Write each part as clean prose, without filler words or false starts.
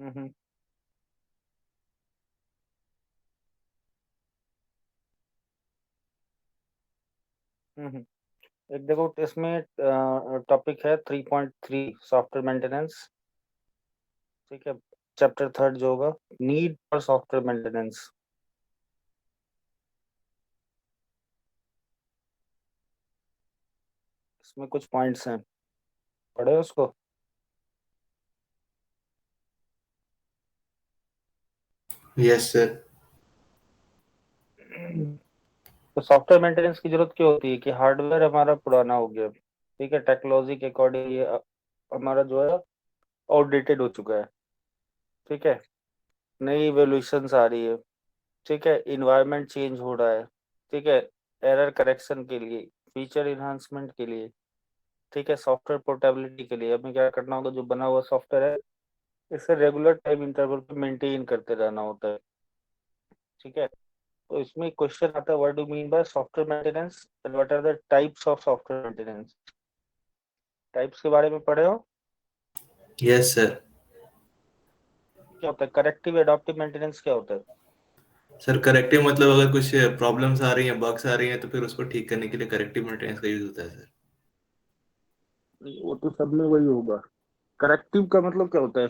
हम्म हम्म एक देखो इसमें टॉपिक है 3.3 सॉफ्टवेयर मेंटेनेंस। ठीक है। चैप्टर थर्ड जो होगा, नीड फॉर सॉफ्टवेयर मेंटेनेंस। इसमें कुछ पॉइंट्स हैं, पढ़े उसको। Yes sir. तो सॉफ्टवेयर मेंटेनेंस की जरूरत क्यों होती है कि हार्डवेयर हमारा पुराना हो गया। ठीक है, टेक्नोलॉजी के अकॉर्डिंग ये हमारा जो है आउटडेटेड हो चुका है। ठीक है, नई इवोल्यूशंस आ रही है। ठीक है, इन्वायरमेंट चेंज हो रहा है। ठीक है, एरर करेक्शन के लिए, फीचर इन्हांसमेंट के लिए, ठीक है, सॉफ्टवेयर पोर्टेबिलिटी के लिए हमें क्या करना होगा, जो बना हुआ सॉफ्टवेयर है इसे रेगुलर टाइम इंटरवल पे मेंटेन करते रहना होता है। ठीक है, तो इसमें क्वेश्चन आता है, what do mean by software maintenance and what are the types of software maintenance. Types के बारे में पढ़े हो। Yes sir. क्या होता है करेक्टिव एडाप्टिव मेंटेनेंस, क्या होता है। सर करेक्टिव मतलब अगर कुछ प्रॉब्लम्स आ रही हैं, बग्स आ रही हैं, तो फिर उसको ठीक करने के लिए करेक्टिव मेंटेनेंस का यूज होता है सर। वो तो सब में वही होगा। करेक्टिव का मतलब क्या होता है।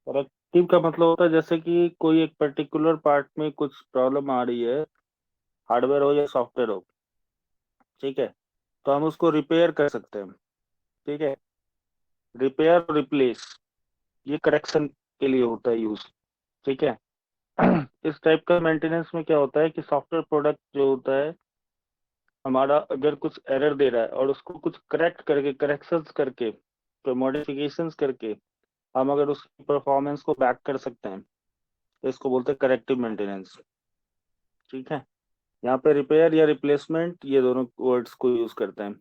करेक्टिव का मतलब होता है जैसे कि कोई एक पर्टिकुलर पार्ट में कुछ प्रॉब्लम आ रही है, हार्डवेयर हो या सॉफ्टवेयर हो। ठीक है, तो हम उसको रिपेयर कर सकते हैं। ठीक है, रिपेयर और रिप्लेस, ये करेक्शन के लिए होता है यूज। ठीक है। इस टाइप का मेंटेनेंस में क्या होता है कि सॉफ्टवेयर प्रोडक्ट जो होता है हमारा, अगर कुछ एरर दे रहा है और उसको कुछ करेक्ट करके, करेक्शंस करके, तो मॉडिफिकेशंस करके हम अगर उसकी परफॉर्मेंस को बैक कर सकते हैं, तो इसको बोलते हैं करेक्टिव मेंटेनेंस। ठीक है, यहाँ पे रिपेयर या रिप्लेसमेंट ये दोनों वर्ड्स को यूज करते हैं।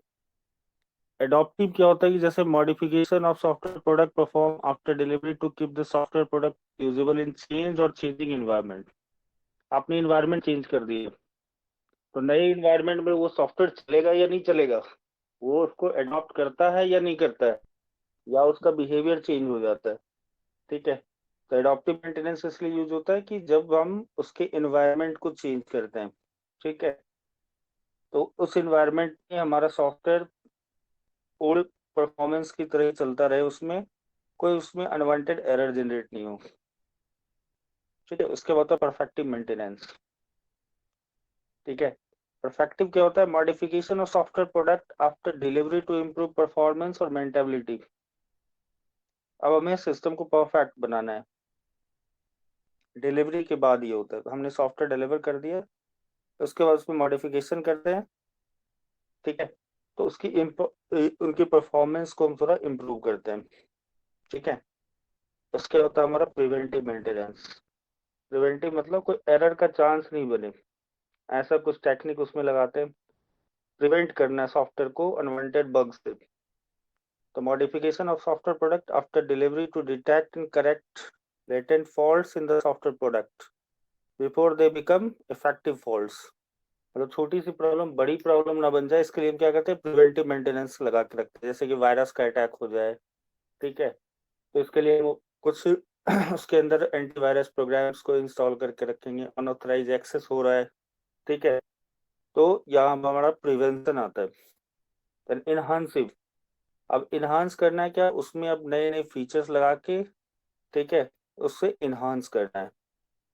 एडॉप्टिव क्या होता है कि जैसे modification of software product perform after delivery to keep the software product usable in change और चेंजिंग इन्वायरमेंट। आपने इन्वायरमेंट चेंज कर दिया, तो नए इन्वायरमेंट में वो सॉफ्टवेयर चलेगा या नहीं चलेगा, वो उसको एडॉप्ट करता है या नहीं करता है, या उसका बिहेवियर चेंज हो जाता है। ठीक है, तो एडॉप्टिव मेंटेनेंस इसलिए यूज होता है कि जब हम उसके इन्वायरमेंट को चेंज करते हैं। ठीक है, तो उस इन्वायरमेंट में हमारा सॉफ्टवेयर ओल्ड परफॉर्मेंस की तरह ही चलता रहे, उसमें कोई उसमें अनवांटेड एरर जनरेट नहीं हो। ठीक है, उसके बाद परफेक्टिव मेंटेनेंस। ठीक है, परफेक्टिव क्या होता है, modification of software product after delivery to improve performance और मेंटेबिलिटी। अब हमें सिस्टम को परफेक्ट बनाना है, डिलीवरी के बाद ये होता है, हमने सॉफ्टवेयर डिलीवर कर दिया, उसके बाद उसमें मॉडिफिकेशन करते हैं। ठीक है, तो उसकी उनकी परफॉर्मेंस को हम थोड़ा इम्प्रूव करते हैं। ठीक है, उसके होता है हमारा प्रिवेंटिव मेंटेनेंस। प्रिवेंटिव मतलब कोई एरर का चांस नहीं बने, ऐसा कुछ टेक्निक उसमें लगाते हैं, प्रिवेंट करना है सॉफ्टवेयर को अनवांटेड बग्स से। तो modification of software product after delivery to detect and correct latent faults in the software product before they become effective faults। मतलब छोटी सी प्रॉब्लम बड़ी प्रॉब्लम ना बन जाए, इसके लिए हम क्या करते हैं, प्रिवेंटिव मेंटेनेंस लगा के रखते हैं, जैसे कि वायरस का अटैक हो जाए। ठीक है, तो इसके लिए वो कुछ उसके अंदर एंटीवायरस प्रोग्राम्स को इंस्टॉल करके रखेंगे, अनऑथराइज एक्सेस हो रहा है। ठीक है, तो यहाँ हमारा प्रिवेंशन आता है। देन इनहांसिव, अब इनहांस करना है क्या, उसमें अब नए नए फीचर्स लगा के, ठीक है, उससे इनहांस करना है।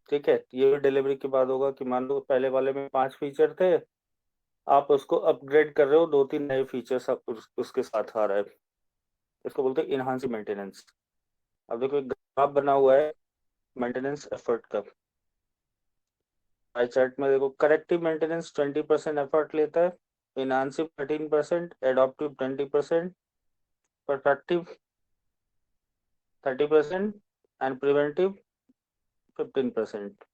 ठीक है, ये भी डिलीवरी के बाद होगा कि मान लो पहले वाले में 5 फीचर थे, आप उसको अपग्रेड कर रहे हो, 2-3 नए फीचर्स उसके साथ आ रहा है, इसको बोलते हैं इनहांसिव मेंटेनेंस। अब देखो एक ग्राफ बना हुआ है मेंटेनेंस एफर्ट का, पाई चार्ट में देखो, करेक्टिव मेंटेनेंस 20% एफर्ट लेता है, इनहांसिव 13%, एडॉप्टिव 20%, परफेक्टिव 30% एंड प्रिवेंटिव 15%।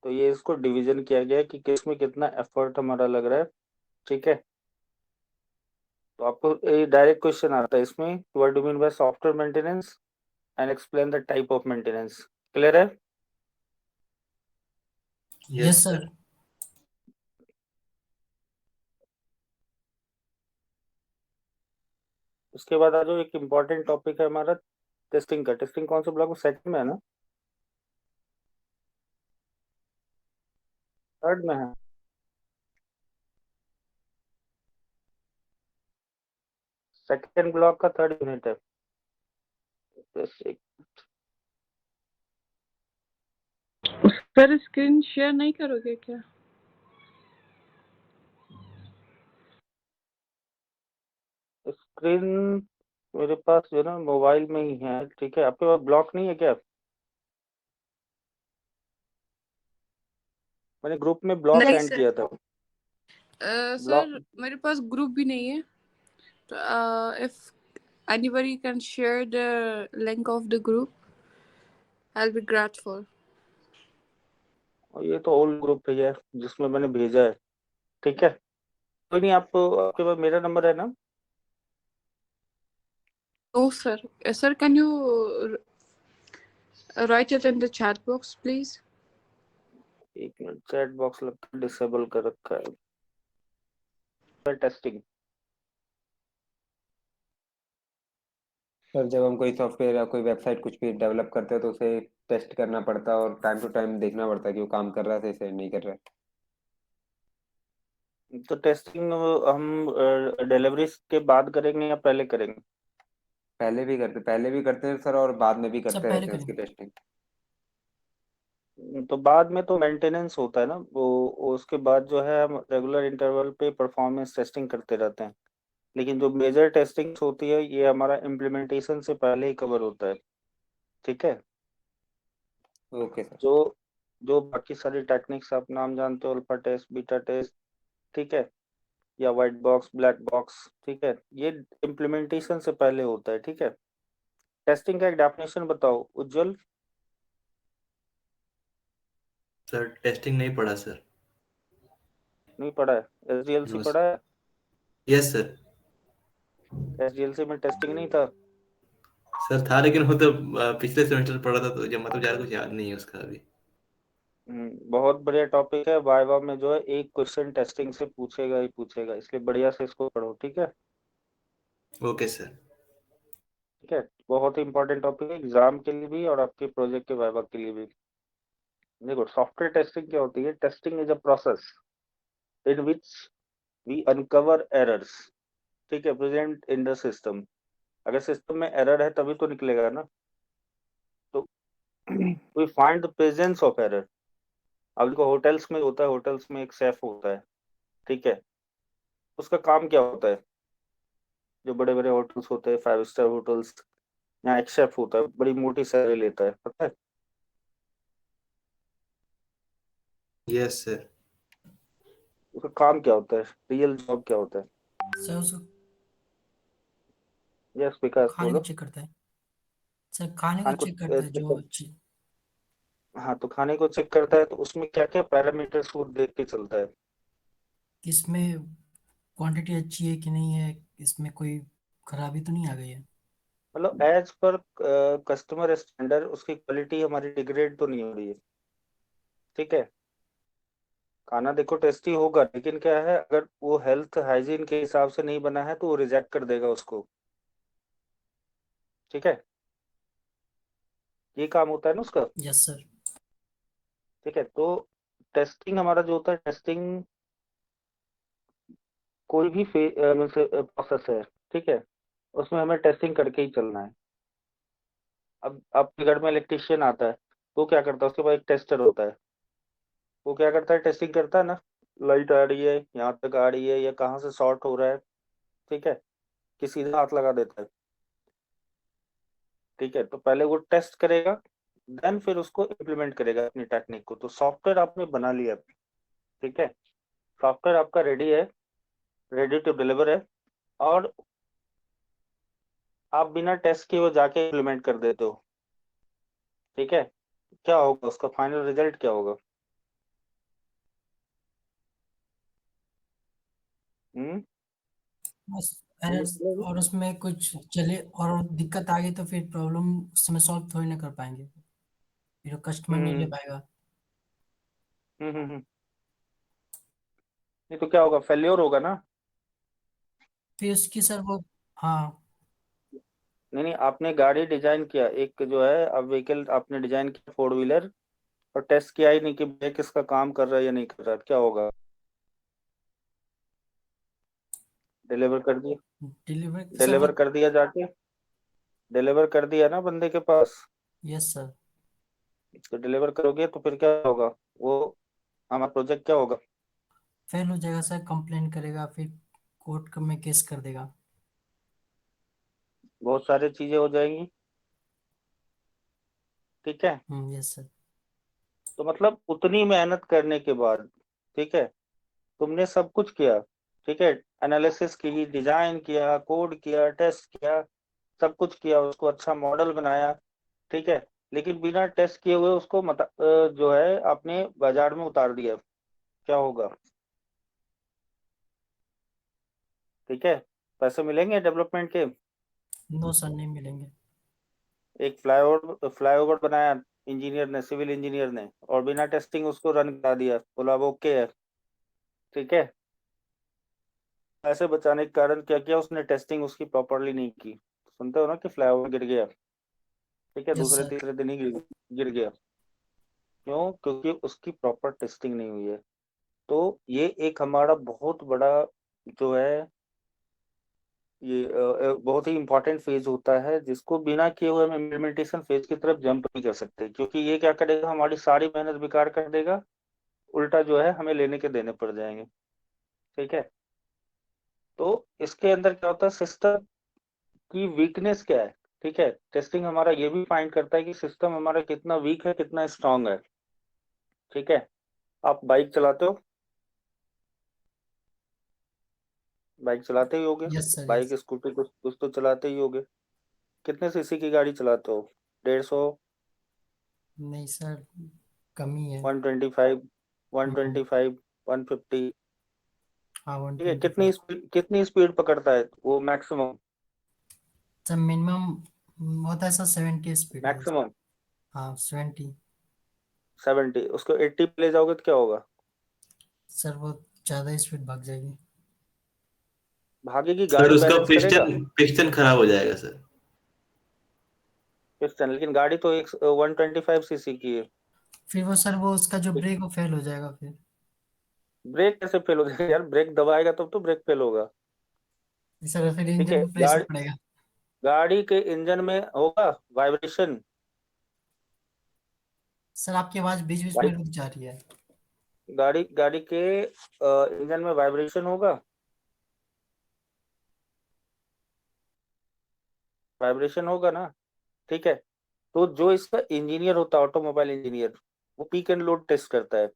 तो ये इसको डिवीजन किया गया है कि किस में कितना एफर्ट हमारा लग रहा है। ठीक है, तो आपको डायरेक्ट क्वेश्चन आता है इसमें, what do mean by software maintenance and explain the type of maintenance. Clear है। Yes yes sir. सर। उसके बाद आ जाओ, एक इम्पोर्टेंट टॉपिक है हमारा टेस्टिंग का। टेस्टिंग कौन से ब्लॉक में? सेकंड में है ना? थर्ड में है? सेकंड ब्लॉक का थर्ड यूनिट है। Testing। सर स्क्रीन शेयर नहीं करोगे क्या? स्क्रीन मेरे पास जो है ना मोबाइल में ही है, ठीक है। आपके पास ब्लॉक नहीं है क्या? मैंने ग्रुप में ब्लॉक नहीं सेंड सर। किया था। ब्लॉक सर मेरे पास ग्रुप भी नहीं है, तो if anybody can share the link of the group, I'll be grateful. और ये तो ओल्ड ग्रुप है यार जिसमें मैंने भेजा है, ठीक है। कोई नहीं, आप आपके पास मेरा नंबर है ना? Oh sir, sir, can you write it in the chat box, please? एक मिनट, चैट बॉक्स लगता है डिसेबल कर रखा है। टेस्टिंग। सर जब हम कोई सॉफ्टवेयर या कोई वेबसाइट कुछ भी डेवलप करते हैं तो उसे टेस्ट करना पड़ता है और टाइम टू टाइम देखना पड़ता है कि वो काम कर रहा है सही से नहीं कर रहा है। तो टेस्टिंग हम डिलीवरी के बाद करेंगे या पहले करेंगे? पहले भी करते हैं सर, और बाद में भी सब करते पहले रहते हैं उसकी करेंगे। टेस्टिंग। तो बाद में तो मेंटेनेंस होता है ना वो उसके बाद जो है हम रेगुलर इंटरवल पे परफॉर्मेंस टेस्टिंग करते रहते हैं। लेकिन जो मेजर टेस्टिंग होती है ये हमारा इम्प्लीमेंटेशन से पहले ही कवर होता है, ठीक है। Okay sir. जो जो बाकी सारी टेक्निक्स आप नाम जानते हो, अल्फा टेस्ट, बीटा टेस्ट, ठीक है, या व्हाइट बॉक्स, ब्लैक बॉक्स, ठीक है, ये इम्प्लीमेंटेशन से पहले होता है, ठीक है। टेस्टिंग का एक डेफिनेशन बताओ उज्जवल। सर टेस्टिंग नहीं पढ़ा सर। नहीं पढ़ा है? एसडीएलसी नो पढ़ा है? Yes sir. एसडीएलसी में टेस्टिंग नहीं था? सर था लेकिन वो तो पिछले सेमेस्टर पढ़ा था, तो जब मतलब ज़्यादा कुछ याद नहीं है उसका अभी। बहुत बढ़िया टॉपिक है। वाइवा में जो है एक क्वेश्चन टेस्टिंग से पूछेगा ही पूछेगा, इसलिए बढ़िया से इसको पढ़ो, ठीक है। Okay sir. ठीक है, बहुत ही इंपॉर्टेंट टॉपिक है एग्जाम के लिए भी और आपके प्रोजेक्ट के वाइवा के लिए भी। देखो, सॉफ्टवेयर टेस्टिंग क्या होती है? Testing is a process in which we uncover errors, ठीक है, प्रेजेंट इन द सिस्टम। अगर सिस्टम में एरर है तभी तो निकलेगा ना। तो we find the presence of error. अब देखो, होटल्स में होता है, होटल्स में एक शेफ होता है, ठीक है। उसका काम क्या होता है? जो बड़े बड़े होटल्स होते हैं, 5 स्टार होटल्स, यहाँ एक शेफ होता है, बड़ी मोटी सैलरी लेता है, पता है? Yes sir. उसका काम क्या होता है? रियल जॉब क्या होता है? सर उसको यस विकास खाने को बोलो। चेक करता है। सर खाने को खाने को चेक करता है चेक जो कर, हाँ, तो खाने को चेक करता है तो उसमें क्या क्या पैरामीटर्स वो देख के चलता है? इसमें क्वांटिटी अच्छी है कि नहीं है, इसमें कोई खराबी तो नहीं आ गई है। मतलब एज पर कस्टमर स्टैंडर्ड उसकी क्वालिटी हमारी डिग्रेड तो नहीं हो रही है, ठीक है। खाना देखो टेस्टी होगा, लेकिन क्या है, अगर वो हेल्थ हाइजीन के हिसाब से नहीं बना है तो वो रिजेक्ट कर देगा उसको, ठीक है। ये काम होता है ना उसका, यस सर। ठीक है। तो टेस्टिंग हमारा जो होता है, टेस्टिंग कोई भी प्रोसेस है, ठीक है, उसमें हमें टेस्टिंग करके ही चलना है। अब आपके घर में इलेक्ट्रिशियन आता है तो क्या करता है? उसके पास एक टेस्टर होता है। वो क्या करता है? टेस्टिंग करता है ना, लाइट आ रही है, यहाँ तक आ रही है, या कहाँ से शॉर्ट हो रहा है, ठीक है, कि सीधा हाथ लगा देता है, ठीक है। तो पहले वो टेस्ट करेगा, देन फिर उसको इम्प्लीमेंट करेगा अपनी टेक्निक को। तो सॉफ्टवेयर आपने बना लिया, ठीक है, सॉफ्टवेयर आपका रेडी है, रेडी टू डिलीवर है, और आप बिना टेस्ट किए वो जाके इम्प्लीमेंट कर देते हो, ठीक है। क्या होगा उसका फाइनल रिजल्ट, क्या होगा? हम्म बस समझ एरर्स, रहे हो? और उसमें कुछ चले और दिक्कत आ गई तो फिर प्रॉब्लम उस समय सॉल्व थोड़ी ना कर पाएंगे, फिर कस्टमर नहीं ले हम्म पाएगा। हम्म। नहीं तो क्या होगा? फेल्योर होगा ना। फिर उसकी सर वो, हाँ, नहीं नहीं, आपने गाड़ी डिजाइन किया, एक जो है अब व्हीकल आपने डिजाइन किया 4 व्हीलर, और टेस्ट किया ही नहीं कि ब्रेक इसका काम कर रहा है या नहीं कर रहा है, क्या होगा? डिलीवर कर दिया, डिलीवर सर वो डिलीवर कर दिया जाके, डिलीवर कर दिया ना बंदे के पास, यस सर। तो डिलीवर करोगे तो फिर क्या होगा? वो हमारा प्रोजेक्ट क्या होगा? फेल हो जाएगा सर, कंप्लेन करेगा, फिर कोर्ट में केस कर देगा। बहुत सारी चीजें हो जाएंगी, ठीक है। Yes sir. तो मतलब उतनी मेहनत करने के बाद, ठीक है, तुमने सब कुछ किया, ठीक है, एनालिसिस की, डिजाइन किया, कोड किया, टेस्ट किया, सब कुछ किया, उसको अच्छा मॉडल बनाया, ठीक है, लेकिन बिना टेस्ट किए हुए उसको जो है आपने बाजार में उतार दिया, क्या होगा? ठीक है, पैसे मिलेंगे डेवलपमेंट के? नो सर, नहीं मिलेंगे। एक फ्लाईओवर फ्लाईओवर बनाया इंजीनियर ने, सिविल इंजीनियर ने, और बिना टेस्टिंग उसको रन करा दिया, बोला अब ओके है, ठीक है, पैसे बचाने के कारण क्या किया उसने? टेस्टिंग उसकी प्रॉपरली नहीं की, सुनते हो ना कि फ्लाईओवर गिर गया, ठीक है, यस दूसरे सर। तीसरे दिन ही गिर गया। क्यों? क्योंकि उसकी प्रॉपर टेस्टिंग नहीं हुई है। तो ये एक हमारा बहुत बड़ा जो है, ये बहुत ही इंपॉर्टेंट फेज होता है, जिसको बिना किए हुए हम इम्प्लीमेंटेशन फेज की तरफ जंप नहीं कर सकते, क्योंकि ये क्या करेगा, हमारी सारी मेहनत बेकार कर देगा, उल्टा जो है हमें लेने के देने पड़ जाएंगे, ठीक है। तो इसके अंदर क्या होता है, सिस्टम की वीकनेस क्या है, ठीक है, टेस्टिंग हमारा ये भी फाइंड करता है कि सिस्टम हमारा कितना वीक है, कितना स्ट्रांग है, ठीक है। आप बाइक चलाते हो, बाइक चलाते ही होगे, yes sir. Bike yes. Scooty कुछ तो चलाते ही होगे। कितने सीसी की गाड़ी चलाते हो? 150? नहीं सर, कमी है। 125? हम्म, 125? 150? हाँ, वन ठीक है, ट्वेंटी फाइव कितनी स्पीड पकड़ता है वो मैक्सिमम? सर मिनिमम होता है सर, 70 स्पीड है। मैक्सिमम हाँ, 70। 70? उसको 80 पे ले जाओगे तो क्या होगा? सर वो ज़्यादा स्पीड भाग जाएगी। भागेगी, सर गाड़ी उसका बैलेंस करेगा, पिस्टन पिस्टन खराब हो जाएगा सर। पिस्टन, लेकिन गाड़ी तो एक 125 सीसी की है। फिर वो सर, वो उसका जो ब्रेक वो फेल हो जाएगा फिर। ब्रेक कैसे फेल हो जाएगा यार? ब्रेक दबाएगा तब तो ब्रेक फेल होगा, सर फिर ठीक इंजन है। पे प्रेशर पड़ेगा। गाड़ी के इंजन में होगा वाइब्रेशन, सर आपकी आवाज़ बीच बीच में रुक जा रही है। गाड़ी गाड़ी के इंजन में वाइब्रेशन होगा, वाइब्रेशन होगा ना, ठीक है। तो जो इसका इंजीनियर होता है, ऑटोमोबाइल इंजीनियर, वो पीक एंड लोड टेस्ट करता है,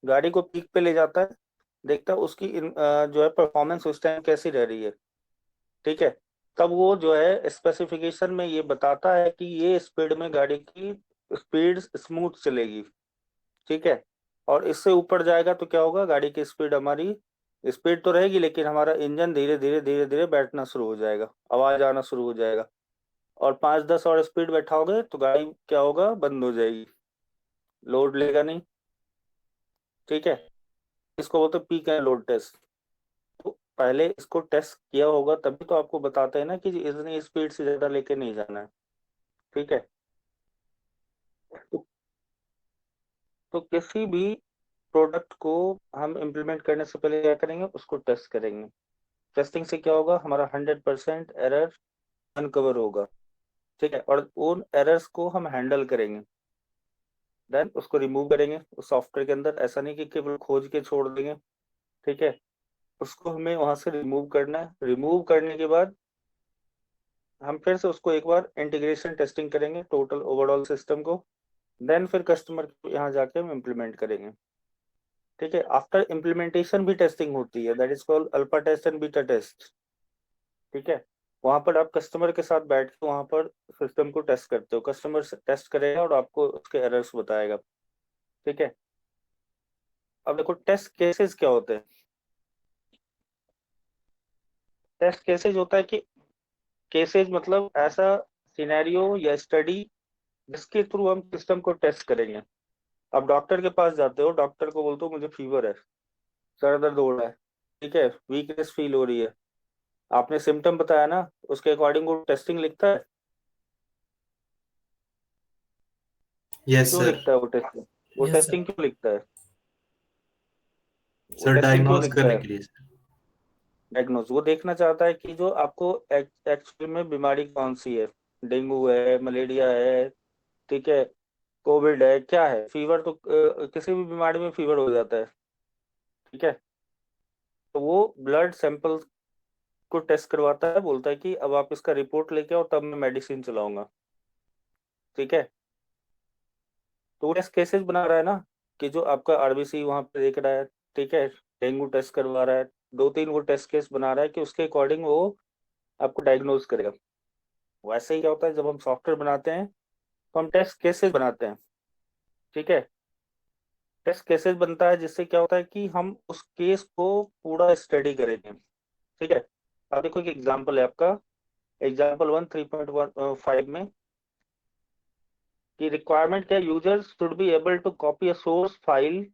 गाड़ी को पीक पे ले जाता है, देखता है उसकी जो है परफॉर्मेंस उस टाइम कैसी रह रही है, ठीक है। तब वो जो है स्पेसिफिकेशन में ये बताता है कि ये स्पीड में गाड़ी की स्पीड स्मूथ चलेगी, ठीक है। और इससे ऊपर जाएगा तो क्या होगा, गाड़ी की स्पीड, हमारी स्पीड तो रहेगी लेकिन हमारा इंजन धीरे धीरे धीरे धीरे बैठना शुरू हो जाएगा, आवाज आना शुरू हो जाएगा, और 5-10 और स्पीड बैठाओगे तो गाड़ी क्या होगा, बंद हो जाएगी, लोड लेगा नहीं, ठीक है। इसको बोलते पीक एंड लोड टेस्ट। तो पहले इसको टेस्ट किया होगा तभी तो आपको बताते हैं ना कि इतनी स्पीड से ज्यादा लेके नहीं जाना है, ठीक है। तो, तो किसी भी प्रोडक्ट को हम इम्प्लीमेंट करने से पहले क्या करेंगे, उसको टेस्ट करेंगे। टेस्टिंग से क्या होगा, हमारा 100% एरर अनकवर होगा, ठीक है, और उन एरर्स को हम हैंडल करेंगे, देन उसको रिमूव करेंगे उस सॉफ्टवेयर के अंदर। ऐसा नहीं कि केवल खोज के छोड़ देंगे, ठीक है, उसको हमें वहां से रिमूव करना है। रिमूव करने के बाद हम फिर से उसको एक बार इंटीग्रेशन टेस्टिंग करेंगे टोटल ओवरऑल सिस्टम को, देन फिर कस्टमर यहाँ जाके हम इम्प्लीमेंट करेंगे, ठीक है। आफ्टर इम्प्लीमेंटेशन भी टेस्टिंग होती है, that is called alpha test and beta test, ठीक है। वहां पर आप कस्टमर के साथ बैठ के वहां पर सिस्टम को टेस्ट करते हो, कस्टमर टेस्ट करेगा और आपको उसके एरर्स बताएगा, ठीक है। अब देखो टेस्ट केसेस क्या होते हैं। टेस्ट केसेस होता है कि केसेस मतलब ऐसा सिनेरियो या स्टडी जिसके थ्रू हम सिस्टम को टेस्ट करेंगे। अब डॉक्टर के पास जाते हो, डॉक्टर को बोलते हो मुझे फीवर है, सर दर्द हो रहा है, ठीक है, वीकनेस फील हो रही है, आपने सिम्टम बताया ना, उसके अकॉर्डिंग वो टेस्टिंग लिखता है। यस क्यों सर। लिखता है वो टेस्टिंग? वो यस सर। टेस्टिंग क्यों लिखता है? वो सर टेस्टिंग क्यों डायग्नोज लिखता करने है? के लिए सर। डायग्नोज, वो देखना चाहता है कि जो आपको एक्चुअली में बीमारी कौन सी है। डेंगू है, मलेरिया है, ठीक है, कोविड है, क्या है, फीवर तो किसी भी बीमारी में फीवर हो जाता है, ठीक है। तो वो ब्लड सैंपल को टेस्ट करवाता है, बोलता है कि अब आप इसका रिपोर्ट लेके आओ तब मैं मेडिसिन चलाऊंगा, ठीक है। तो वो टेस्ट केसेस बना रहा है ना, कि जो आपका आरबीसी वहां पे देख रहा है, ठीक है, डेंगू टेस्ट करवा रहा है, दो तीन वो टेस्ट केस बना रहा है कि उसके अकॉर्डिंग वो आपको डायग्नोज करेगा। वैसे ही क्या होता है, जब हम सॉफ्टवेयर बनाते हैं तो हम टेस्ट केसेस बनाते हैं, ठीक है। टेस्ट केसेस बनता है जिससे क्या होता है कि हम उस केस को पूरा स्टडी करेंगे, ठीक है। अब देखो एक एग्जांपल है आपका, एग्जांपल 1 3.15 में, कि रिक्वायरमेंट क्या, users should be able to copy a source file,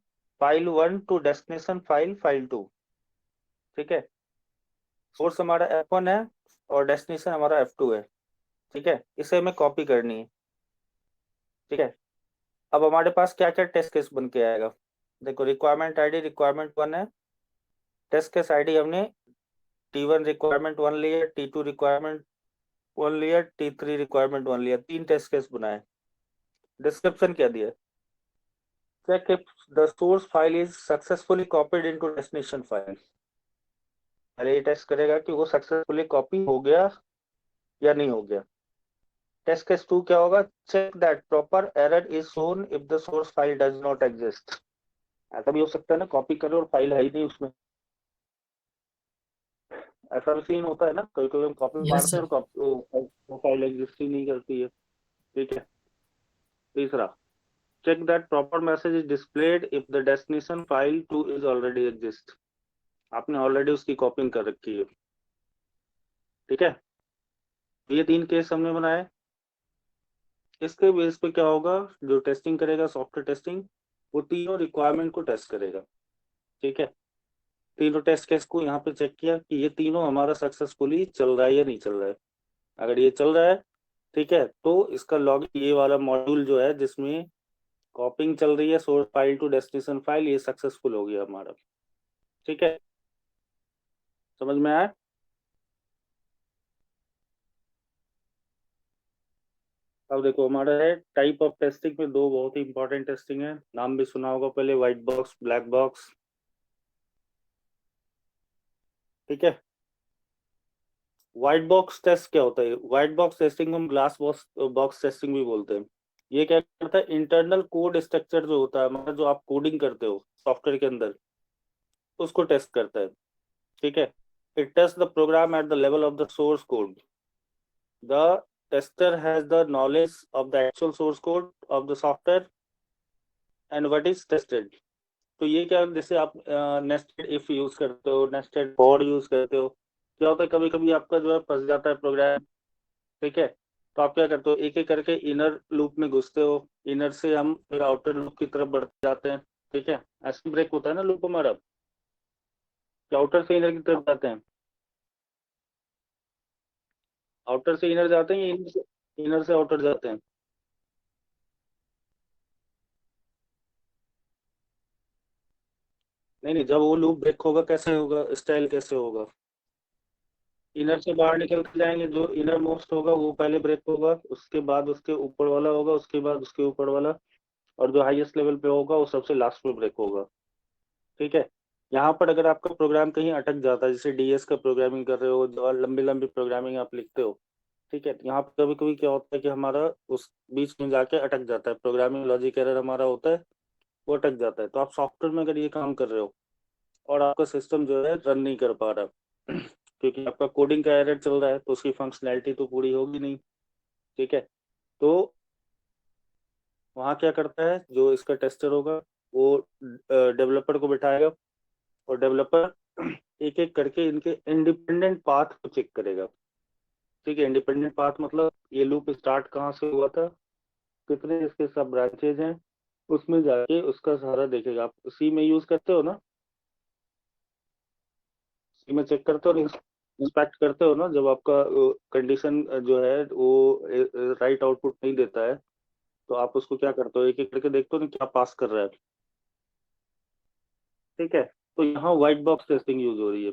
file 1 to destination file 2, ठीक है। सोर्स हमारा F1 है और डेस्टिनेशन हमारा F2 है, ठीक है। इसे हमें कॉपी करनी है, ठीक है। अब हमारे पास क्या क्या टेस्ट केस बन के आएगा, देखो रिक्वायरमेंट आईडी रिक्वायरमेंट 1 है, टेस्ट केस आईडी हमने T1 रिक्वायरमेंट 1 लिया, T2 रिक्वायरमेंट 1 लिया, T3 रिक्वायरमेंट 1 लिया, 3 टेस्ट केस बनाए। डिस्क्रिप्शन क्या दिया, check if the source file is successfully copied into destination file. पहले ये टेस्ट करेगा कि वो सक्सेसफुली कॉपी हो गया या नहीं हो गया। टेस्ट केस 2 क्या होगा, check that proper error is shown if the source file does not exist. ऐसा भी हो सकता है ना, कॉपी करो और फाइल है ही नहीं उसमें, ऐसा भी सीन होता है ना, कभी कभी हम कॉपी यस मारते हैं सर। और वो फाइल एग्जिस्ट ही नहीं करती है, ठीक है। तीसरा, check that proper message is displayed if the destination file 2 is already exist। आपने ऑलरेडी उसकी कॉपिंग कर रखी है, ठीक है। ये 3 केस हमने बनाए। इसके बेस पे क्या होगा, जो टेस्टिंग करेगा सॉफ्टवेयर टेस्टिंग, वो तीनों रिक्वायरमेंट को टेस्ट करेगा, ठीक है। तीनों टेस्ट केस को यहाँ पे चेक किया कि ये तीनों हमारा सक्सेसफुली चल रहा है या नहीं चल रहा है। अगर ये चल रहा है, ठीक है, तो इसका लॉग, ये वाला मॉड्यूल जो है जिसमें कॉपिंग चल रही है source file to destination file, ये सक्सेसफुल हो गया हमारा, ठीक है। समझ में आया? अब देखो हमारा है टाइप ऑफ टेस्टिंग में दो बहुत ही इंपॉर्टेंट टेस्टिंग है, नाम भी सुना होगा पहले, व्हाइट बॉक्स, ब्लैक बॉक्स, ठीक है। व्हाइट बॉक्स टेस्ट क्या होता है, व्हाइट बॉक्स टेस्टिंग हम ग्लास बॉक्स बॉक्स टेस्टिंग भी बोलते हैं। ये क्या करता है, इंटरनल कोड स्ट्रक्चर जो होता है हमारा, जो आप कोडिंग करते हो सॉफ्टवेयर के अंदर, उसको टेस्ट करता है, ठीक है। It test the program at the level of the source code. The tester has the knowledge of the actual source code of the software and what is tested. तो ये क्या, जैसे आप नेस्टेड इफ यूज करते हो, nested for use करते हो, क्या होता है कभी कभी आपका जो है फंस जाता है प्रोग्राम, ठीक है। तो आप क्या करते हो, एक एक करके इनर लूप में घुसते हो, इनर से हम फिर आउटर लूप की तरफ बढ़ते जाते हैं, ठीक है। ऐसे ब्रेक होता है ना लूप हमारा, कि आउटर से इनर की तरफ जाते हैं, आउटर से इनर जाते हैं या इनर से आउटर जाते हैं। नहीं नहीं, जब वो लूप ब्रेक होगा कैसे होगा, स्टाइल कैसे होगा, इनर से बाहर निकल के जाएंगे, जो इनर मोस्ट होगा वो पहले ब्रेक होगा, उसके बाद उसके ऊपर वाला होगा, उसके बाद उसके ऊपर वाला, और जो हाईएस्ट लेवल पे होगा वो सबसे लास्ट में ब्रेक होगा, ठीक है। यहाँ पर अगर आपका प्रोग्राम कहीं अटक जाता है, जैसे डीएस का प्रोग्रामिंग कर रहे हो, जो लंबी लंबी प्रोग्रामिंग आप लिखते हो, ठीक है, तो यहाँ पर कभी कभी क्या होता है कि हमारा उस बीच में जाके अटक जाता है, प्रोग्रामिंग लॉजिक एरर हमारा होता है, वो अटक जाता है। तो आप सॉफ्टवेयर में अगर ये काम कर रहे हो और आपका सिस्टम जो है रन नहीं कर पा रहा क्योंकि आपका कोडिंग का एरर चल रहा है, तो उसकी फंक्शनैलिटी तो पूरी होगी नहीं, ठीक है। तो वहाँ क्या करता है, जो इसका टेस्टर होगा वो डेवलपर को बिठाएगा, और डेवलपर एक एक करके इनके इंडिपेंडेंट पाथ को चेक करेगा, ठीक है। इंडिपेंडेंट पाथ मतलब ये लूप स्टार्ट कहाँ से हुआ था, कितने इसके सब ब्रांचेज हैं, उसमें जाके उसका सारा देखेगा। आप सी में यूज करते हो ना, सी में चेक करते हो नहीं? इंस्पेक्ट करते हो ना, जब आपका कंडीशन जो है वो राइट आउटपुट नहीं देता है, तो आप उसको क्या करते हो, एक एक करके देखते हो ना क्या पास कर रहा है। ठीक है, तो यहाँ व्हाइट बॉक्स टेस्टिंग यूज हो रही है।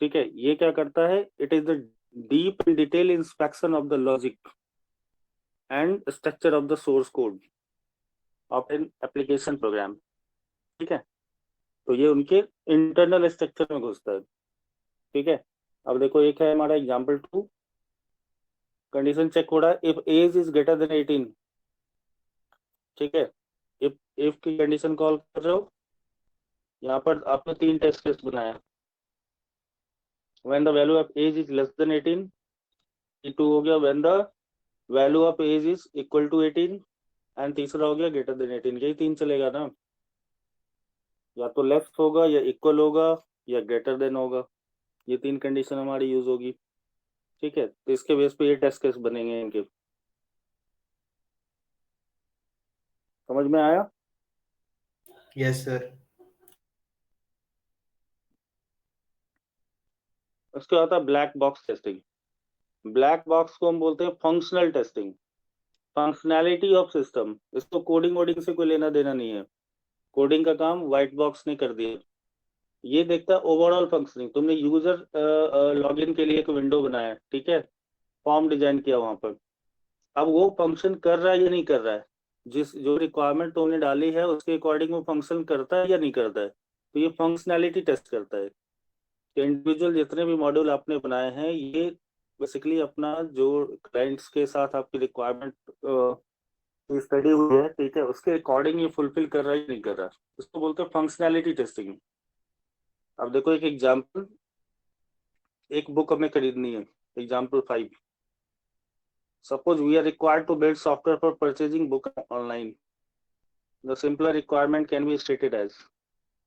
ठीक है, ये क्या करता है, it is the deep and detail inspection of the logic and structure of the source code of an application program. ठीक है, तो ये उनके इंटरनल स्ट्रक्चर में घुसता है। ठीक है, अब देखो एक है हमारा एग्जाम्पल 2, कंडीशन चेक हो रहा है if age is greater than 18। ठीक है, इफ की कंडीशन कॉल कर रहे हो, यहाँ पर आपने 3 टेस्ट केस बनाया। When the value of age is less than 18, ये 2 हो गया। When the value of age is equal to 18, and तीसरा हो गया ग्रेटर देन 18। यही 3 चलेगा ना, या तो लेस होगा या इक्वल होगा या ग्रेटर देन होगा। ये 3 कंडीशन हमारी यूज होगी। ठीक है, तो इसके बेस पे ये टेस्ट केस बनेंगे इनके। समझ में आया? Yes sir. उसके बाद आता है black box testing. Black box को हम बोलते हैं functional testing, functionality of system. इसको कोडिंग वोडिंग से कोई लेना देना नहीं है, कोडिंग का काम व्हाइट बॉक्स ने कर दिया। ये देखता है ओवरऑल फंक्शनिंग। तुमने यूजर लॉगिन के लिए एक विंडो बनाया, ठीक है, फॉर्म डिजाइन किया वहां पर, अब वो फंक्शन कर रहा है या नहीं कर रहा है, जिस जो रिक्वायरमेंट तुमने डाली है उसके अकॉर्डिंग वो फंक्शन करता है या नहीं करता है, तो ये फंक्शनैलिटी टेस्ट करता है कि इंडिविजुअल जितने भी मॉड्यूल आपने बनाए हैं ये बेसिकली अपना जो क्लाइंट्स के साथ आपकी रिक्वायरमेंट स्टडी हुई है, ठीक है, उसके अकॉर्डिंग ये फुलफिल कर रहा है या नहीं कर रहा है। इसको बोलते हैं फंक्शनैलिटी टेस्टिंग। अब देखो एक एग्जाम्पल, एक बुक हमें खरीदनी है, example 5। Suppose we are required to build software for purchasing book online. The simpler requirement can be stated as,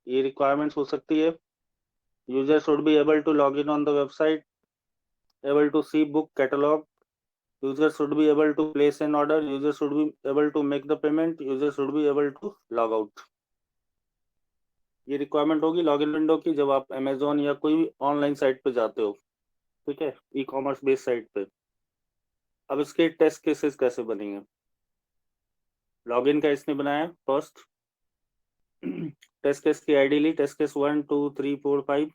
ये रिक्वायरमेंट्स हो सकती है, user should be able to log in on the website, able to see book catalog, user should be able to place an order, user should be able to make the payment, user should be able to log out। ये requirement होगी login window की जब आप Amazon या कोई भी online site पे जाते हो, ठीक है, ई कॉमर्स बेस्ड साइट पे। अब इसके टेस्ट केसेस कैसे बनेंगे? लॉगिन का इसने बनाया फर्स्ट, टेस्ट केस की आईडी ली, टेस्ट केस 1 2 3 4 5।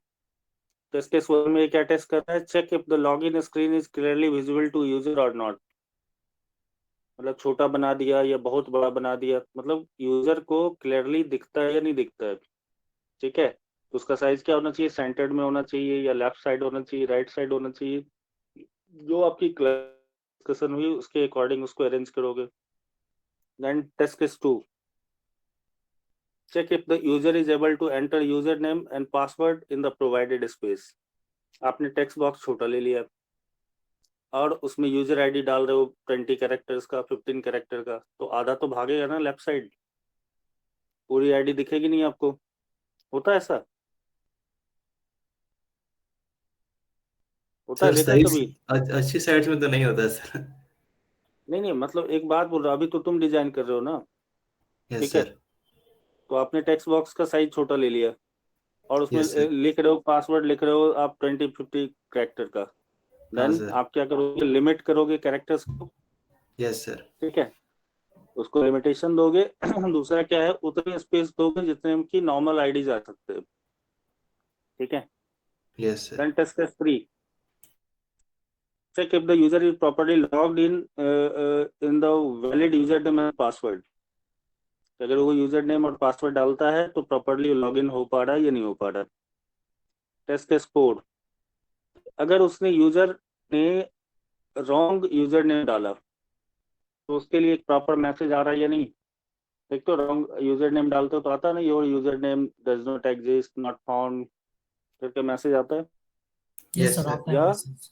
टेस्ट केस 1 में क्या टेस्ट करता है, check if the login screen is clearly visible to user और नॉट। मतलब छोटा बना दिया या बहुत बड़ा बना दिया, मतलब यूजर को क्लियरली दिखता है या नहीं दिखता है। ठीक है, तो उसका साइज क्या होना चाहिए, सेंटर्ड में होना चाहिए या लेफ्ट साइड होना चाहिए, राइट साइड होना चाहिए। जो आपकी डिस्कशन हुई उसके अकॉर्डिंग उसको अरेंज करोगे। Then test case 2, check if the user is able to enter user name and password in the provided space. आपने टेक्स्ट बॉक्स छोटा ले लिया और उसमें यूजर आईडी डाल रहे हो 20 कैरेक्टर्स का, 15 कैरेक्टर का, तो आधा तो भागेगा ना लेफ्ट साइड, पूरी आईडी दिखेगी नहीं आपको। होता है ऐसा? होता है, सर देखा है साइज कभी? अच्छी साइट्स में तो नहीं होता सर। नहीं नहीं, मतलब एक बात बोल रहा हूं, अभी तो तुम डिजाइन कर रहे हो ना, यस ठीक है, सर। तो आपने टेक्स्ट बॉक्स का साइज छोटा ले लिया और उसमें यस सर। लिख रहे हो, पासवर्ड लिख रहे हो आप 20-50 कैरेक्टर का। हाँ देन सर। आप क्या करोगे, लिमिट करोगे कैरेक्टर्स को, यस सर। ठीक है, उसको लिमिटेशन दोगे। दूसरा क्या है, उतने स्पेस दोगे जितने की नॉर्मल आईडी जा सकते हैं। ठीक है, yes sir. Then test case 3, check if the user is properly logged in the valid username and password। अगर वो यूजर नेम और पासवर्ड डालता है तो प्रॉपरली लॉगिन हो पा रहा है या नहीं हो पा रहा। टेस्ट केस 4, अगर उसने यूजर ने रॉन्ग यूजर नेम डाला तो उसके लिए एक प्रॉपर मैसेज आ रहा है या नहीं। देख तो रॉन्ग यूजर नेम डालते हो तो आता है ना, your user name does not exist, not found करके मैसेज आता है। Yes yes sir, sir. आता है या मैसेज।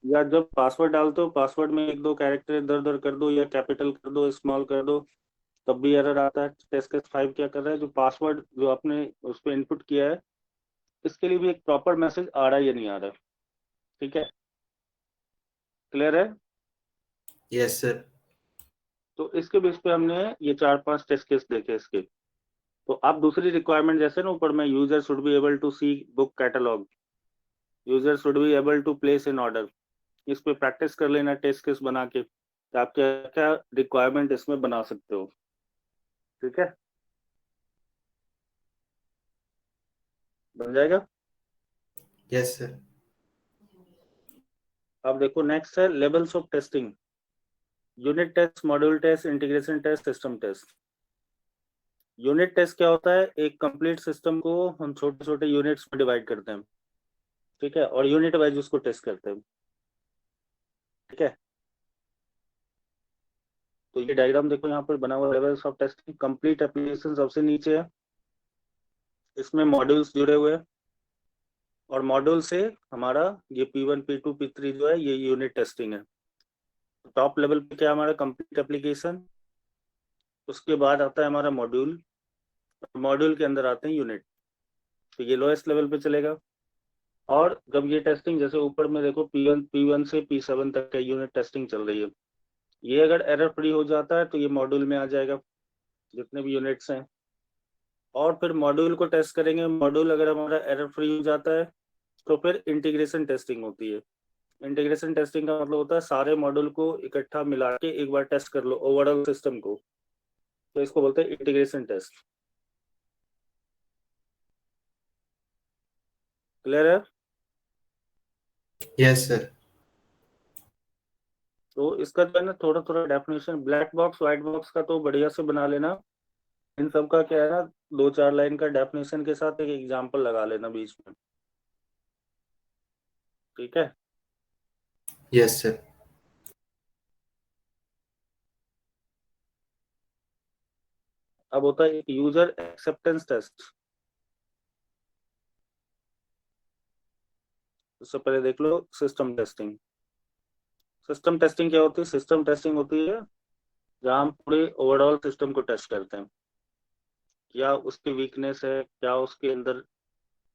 या जब पासवर्ड डालते हो, पासवर्ड में 1-2 कैरेक्टर इधर उधर कर दो या कैपिटल कर दो, स्मॉल कर दो, तब भी एरर आता है। टेस्ट केस 5 क्या कर रहा है, जो पासवर्ड जो आपने उस पर इनपुट किया है इसके लिए भी एक प्रॉपर मैसेज आ रहा है या नहीं आ रहा है। ठीक है, क्लियर है? Yes sir. तो इसके बेस पे हमने ये 4-5 टेस्ट केस देखे इसके। तो आप दूसरी रिक्वायरमेंट जैसे ना ऊपर में, user should be able to see book catalogue, user should be able to place in order. इस पे प्रैक्टिस कर लेना टेस्ट केस बना के कि आप क्या क्या रिक्वायरमेंट इसमें बना सकते हो। ठीक है, बन जाएगा। Yes sir. अब देखो नेक्स्ट है levels of testing. Unit test, module test, integration test, system test. Unit test क्या होता है? एक कंप्लीट सिस्टम को हम छोटे छोटे यूनिट्स में डिवाइड करते हैं, ठीक है, और यूनिट वाइज उसको टेस्ट करते हैं। ठीक है, तो ये डायग्राम देखो यहाँ पर बना हुआ levels of testing. Complete application सबसे नीचे है, इसमें मॉड्यूल्स जुड़े हुए हैं, और मॉड्यूल से हमारा ये P1 P2 P3 जो है ये यूनिट टेस्टिंग है। टॉप लेवल पे क्या हमारा कंप्लीट एप्लीकेशन, उसके बाद आता है हमारा मॉड्यूल, मॉड्यूल के अंदर आते हैं यूनिट, तो ये लोएस्ट लेवल पे चलेगा। और जब ये टेस्टिंग जैसे ऊपर में देखो P1 से P7 तक का यूनिट टेस्टिंग चल रही है, ये अगर एरर फ्री हो जाता है तो ये मॉड्यूल में आ जाएगा जितने भी यूनिट्स हैं। और फिर मॉड्यूल को टेस्ट करेंगे, मॉड्यूल अगर हमारा एरर फ्री हो जाता है तो फिर इंटीग्रेशन टेस्टिंग होती है। इंटीग्रेशन टेस्टिंग का मतलब होता है सारे मॉड्यूल को इकट्ठा मिला के एक बार टेस्ट कर लो ओवरऑल सिस्टम को, तो इसको बोलते हैं इंटीग्रेशन टेस्ट। क्लियर है? Yes sir. तो इसका जो है ना थोड़ा थोड़ा definition, black box white box का तो बढ़िया से बना लेना। इन सब का क्या है ना, 2-4 लाइन का डेफिनेशन के साथ एक एग्जांपल लगा लेना बीच में। ठीक है, यस सर। अब होता है एक यूजर एक्सेप्टेंस टेस्ट। उससे पहले देख लो सिस्टम टेस्टिंग। सिस्टम टेस्टिंग क्या होती है? सिस्टम टेस्टिंग होती है जहाँ हम पूरे ओवरऑल सिस्टम को टेस्ट करते हैं, क्या उसकी वीकनेस है, क्या उसके अंदर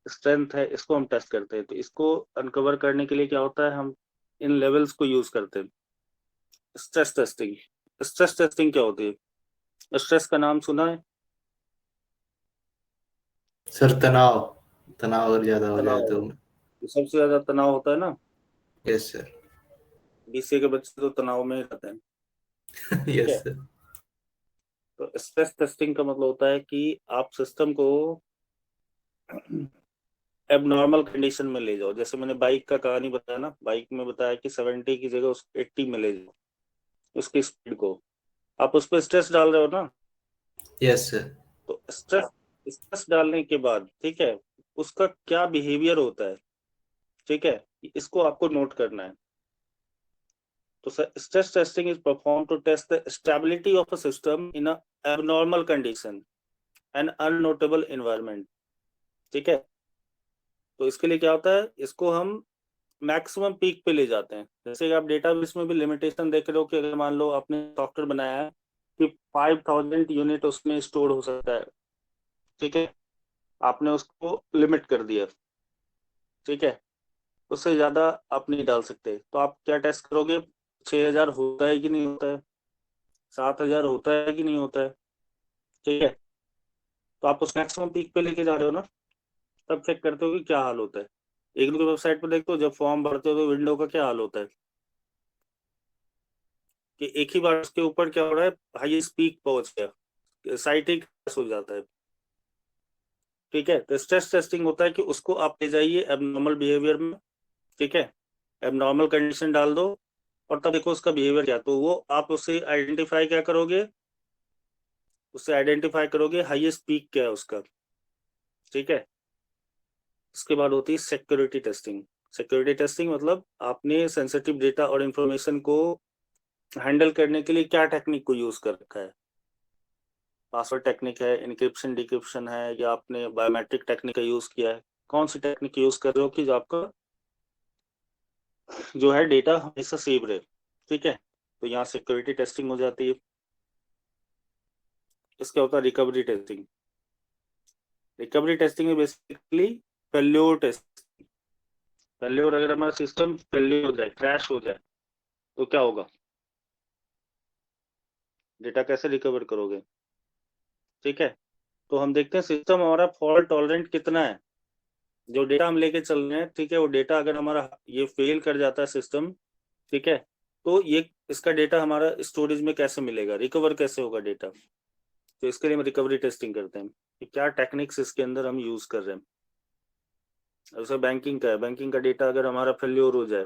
स्ट्रेंथ है, इसको हम टेस्ट करते हैं। तो इसको अनकवर करने के लिए क्या होता है, हम इन लेवल्स को यूज करते हैं। Stress testing. स्ट्रेस टेस्टिंग क्या होती है? स्ट्रेस का नाम सुना है? सर तनाव, तनाव अगर ज्यादा हो जाए तनाव, तो। तो सबसे ज्यादा तनाव होता है ना, यस सर। बीसीए के बच्चे तो तनाव में ही रहते हैं। ठीक यस है, सर। तो स्ट्रेस टेस्टिंग का मतलब होता है कि आप सिस्टम को एबनॉर्मल कंडीशन में ले जाओ। जैसे मैंने बाइक का कहानी बताया ना, बाइक में बताया कि 70 की जगह उसको 80 में ले जाओ, उसकी स्पीड को आप उस पर स्ट्रेस डाल रहे हो ना, यस सर। तो स्ट्रेस स्ट्रेस डालने के बाद ठीक है उसका क्या बिहेवियर होता है, ठीक है, इसको आपको नोट करना है। तो stress testing is perform to test the stability of a system in a abnormal condition and unnotable environment. ठीक है, तो इसके लिए क्या होता है, इसको हम मैक्सिमम पीक पे ले जाते हैं। जैसे कि आप डेटाबेस में भी लिमिटेशन देख रहे हो कि अगर मान लो आपने सॉफ्टवेयर बनाया है कि 5000 यूनिट उसमें स्टोर हो सकता है, ठीक है, आपने उसको लिमिट कर दिया, ठीक है, उससे ज्यादा आप नहीं डाल सकते। तो आप क्या टेस्ट करोगे, 6000 होता है कि नहीं होता है, 7000 होता है कि नहीं होता है, ठीक है, तो आप उस मैक्सिमम पीक पे लेके जा रहे हो ना, तब चेक करते हो कि क्या हाल होता है। एक दो वेबसाइट पे देखते हो जब फॉर्म भरते हो तो विंडो का क्या हाल होता है कि एक ही बार उसके ऊपर क्या हो रहा है, हाईएस्ट पीक पहुंच गया, साइट ही क्रैश हो जाता है। ठीक है, तो स्ट्रेस टेस्टिंग होता है कि उसको आप ले जाइए एबनॉर्मल बिहेवियर में, ठीक है, एबनॉर्मल कंडीशन डाल दो और तब देखो उसका बिहेवियर क्या, तो वो आप उससे आइडेंटिफाई क्या करोगे, उससे आइडेंटिफाई करोगे हाईएस्ट पीक क्या है उसका। ठीक है, इसके बाद होती है सिक्योरिटी टेस्टिंग। सिक्योरिटी टेस्टिंग मतलब आपने सेंसिटिव डेटा और इंफॉर्मेशन को हैंडल करने के लिए क्या टेक्निक को यूज कर रखा है, पासवर्ड टेक्निक है, इनक्रिप्शन डिक्रिप्शन है, या आपने बायोमेट्रिक टेक्निक का यूज किया है, कौन सी टेक्निक यूज कर रहे हो कि जो आपका जो है डेटा हमेशा सेव रहे। ठीक है, तो यहाँ सिक्योरिटी टेस्टिंग हो जाती है। इसका होता है रिकवरी टेस्टिंग। रिकवरी टेस्टिंग में बेसिकली फेल्योर टेस्ट। फेल्योर, अगर हमारा सिस्टम फेल्योर हो जाए, क्रैश हो जाए, तो क्या होगा, डेटा कैसे रिकवर करोगे। ठीक है, तो हम देखते हैं सिस्टम हमारा फॉल्ट टॉलरेंट कितना है। जो डेटा हम लेके चल रहे हैं, ठीक है, वो डेटा अगर हमारा ये फेल कर जाता है सिस्टम, ठीक है, तो ये इसका डेटा हमारा स्टोरेज में कैसे मिलेगा, रिकवर कैसे होगा डेटा। तो इसके लिए हम रिकवरी टेस्टिंग करते हैं कि क्या टेक्निक्स इसके अंदर हम यूज कर रहे हैं। जैसे बैंकिंग का है, बैंकिंग का डेटा अगर हमारा फेल्योर हो जाए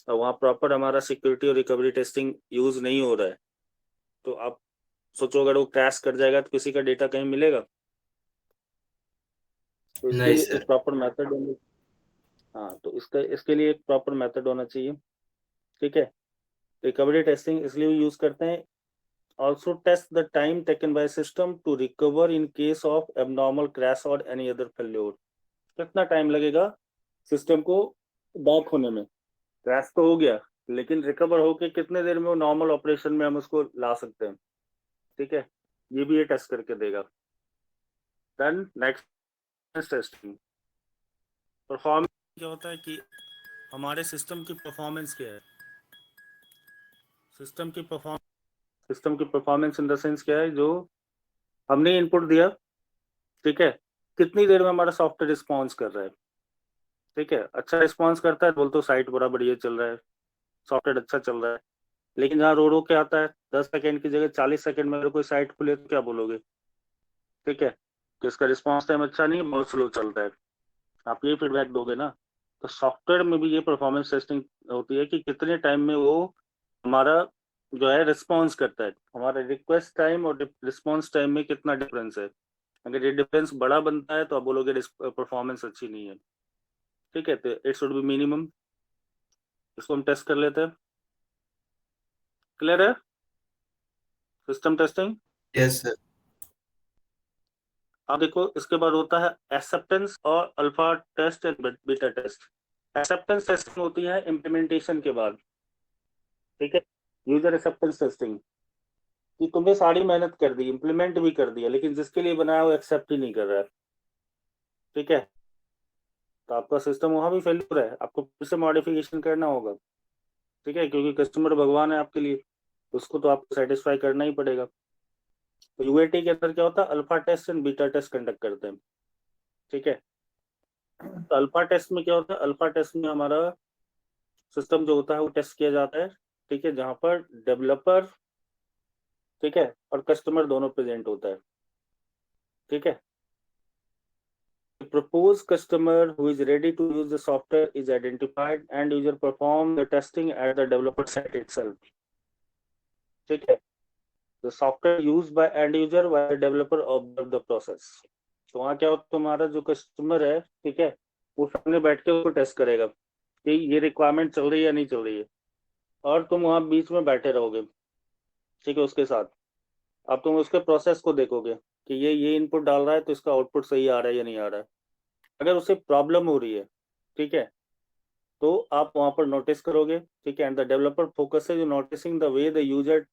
और वहाँ प्रॉपर हमारा सिक्योरिटी और रिकवरी टेस्टिंग यूज नहीं हो रहा है, तो आप सोचो अगर वो क्रैश कर जाएगा तो किसी का डेटा कहीं मिलेगा। तो इसके नहीं लिए सर। एक प्रॉपर मेथड होना, हाँ, तो इसके लिए एक प्रॉपर मेथड होना चाहिए, ठीक है। रिकवरी टेस्टिंग इसलिए यूज करते हैं, also test the time taken by system to recover in case of abnormal crash or any other failure। कितना टाइम लगेगा सिस्टम को बैक होने में, क्रैश तो हो गया लेकिन रिकवर होके कितने देर में वो नॉर्मल ऑपरेशन में हम उसको ला सकते हैं, ठीक है, ये भी ये टेस्ट करके देगा। Then next testing performance. क्या होता है कि हमारे सिस्टम की परफॉर्मेंस क्या है, सिस्टम की परफॉर्मेंस इन द सेंस क्या है, जो हमने इनपुट दिया, ठीक है, कितनी देर में हमारा सॉफ्टवेयर रिस्पॉन्स कर रहा है, ठीक है, अच्छा रिस्पॉन्स करता है बोल तो साइट बड़ा बढ़िया चल रहा है, सॉफ्टवेयर अच्छा चल रहा है। लेकिन जहाँ रो के आता है 10 सेकेंड की जगह 40 सेकेंड में अगर कोई साइट खुले तो क्या बोलोगे, ठीक है, कि इसका रिस्पॉन्स टाइम अच्छा नहीं है, बहुत स्लो चलता है, आप ये फीडबैक दोगे ना। तो सॉफ्टवेयर में भी ये परफॉर्मेंस टेस्टिंग होती है कि कितने टाइम में वो हमारा जो है रिस्पॉन्स करता है, हमारा रिक्वेस्ट टाइम और रिस्पॉन्स टाइम में कितना डिफरेंस है। अगर ये डिफरेंस बड़ा बनता है तो आप बोलोगे परफॉर्मेंस अच्छी नहीं है, ठीक है, तो इट शुड बी मिनिमम। इसको हम टेस्ट कर लेते हैं, क्लियर है, सिस्टम टेस्टिंग। Yes sir. अब देखो इसके बाद होता है एक्सेप्टेंस और alpha test and beta test. Acceptance testing होती है इम्प्लीमेंटेशन के बाद, ठीक है, यूजर एक्सेप्टेंस टेस्टिंग कि तुमने सारी मेहनत कर दी, इम्प्लीमेंट भी कर दिया, लेकिन जिसके लिए बनाया वो एक्सेप्ट ही नहीं कर रहा है, ठीक है, तो आपका सिस्टम वहां भी फेल्यूर है, आपको फिर से मॉडिफिकेशन करना होगा, ठीक है, क्योंकि कस्टमर भगवान है आपके लिए, उसको तो आपको सेटिस्फाई करना ही पड़ेगा। तो यूएटी के अंदर क्या होता है, alpha test and beta test conduct करते हैं, ठीक है। तो अल्फा टेस्ट में क्या होता है, अल्फा टेस्ट में हमारा सिस्टम जो होता है वो टेस्ट किया जाता है, ठीक है, जहां पर डेवलपर, ठीक है, और कस्टमर दोनों प्रेजेंट होता है, ठीक है। Proposed customer who is ready to use the software is identified and user perform the testing at the developer site itself, ठीक है। The software used by end user while the developer observe the process। तो वहाँ क्या होता है, तुम्हारा जो customer है, ठीक है, वो सामने बैठ के उसको टेस्ट करेगा कि ये रिक्वायरमेंट चल रही है या नहीं चल रही है, और तुम वहाँ बीच में बैठे रहोगे, ठीक है, उसके साथ। अब तुम उसके प्रोसेस को देखोगे कि ये इनपुट डाल रहा है तो इसका आउटपुट सही आ रहा है या नहीं आ रहा है। अगर उसे प्रॉब्लम हो रही है, ठीक है, तो आप वहां पर नोटिस करोगे, ठीक है, एंड द डेवलपर फोकस है noticing the way the user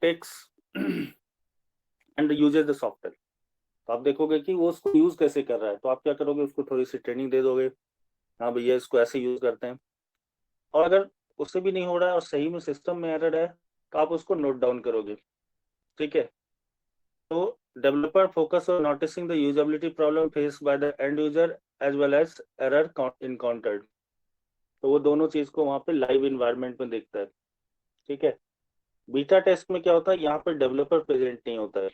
takes and uses the software. तो आप देखोगे कि वो उसको यूज कैसे कर रहा है, तो आप क्या करोगे, उसको थोड़ी सी ट्रेनिंग दे दोगे, हाँ भैया इसको ऐसे यूज करते हैं। और अगर उससे भी नहीं हो रहा है और सही में सिस्टम में एरर है तो आप उसको नोट डाउन करोगे, ठीक है। तो developer focus on noticing the usability problem faced by the end user as well as error encountered. तो वो दोनों चीज को वहां पे लाइव इन्वायरमेंट में देखता है, ठीक है। बीटा टेस्ट में क्या होता है, यहाँ पर डेवलपर प्रेजेंट नहीं होता है,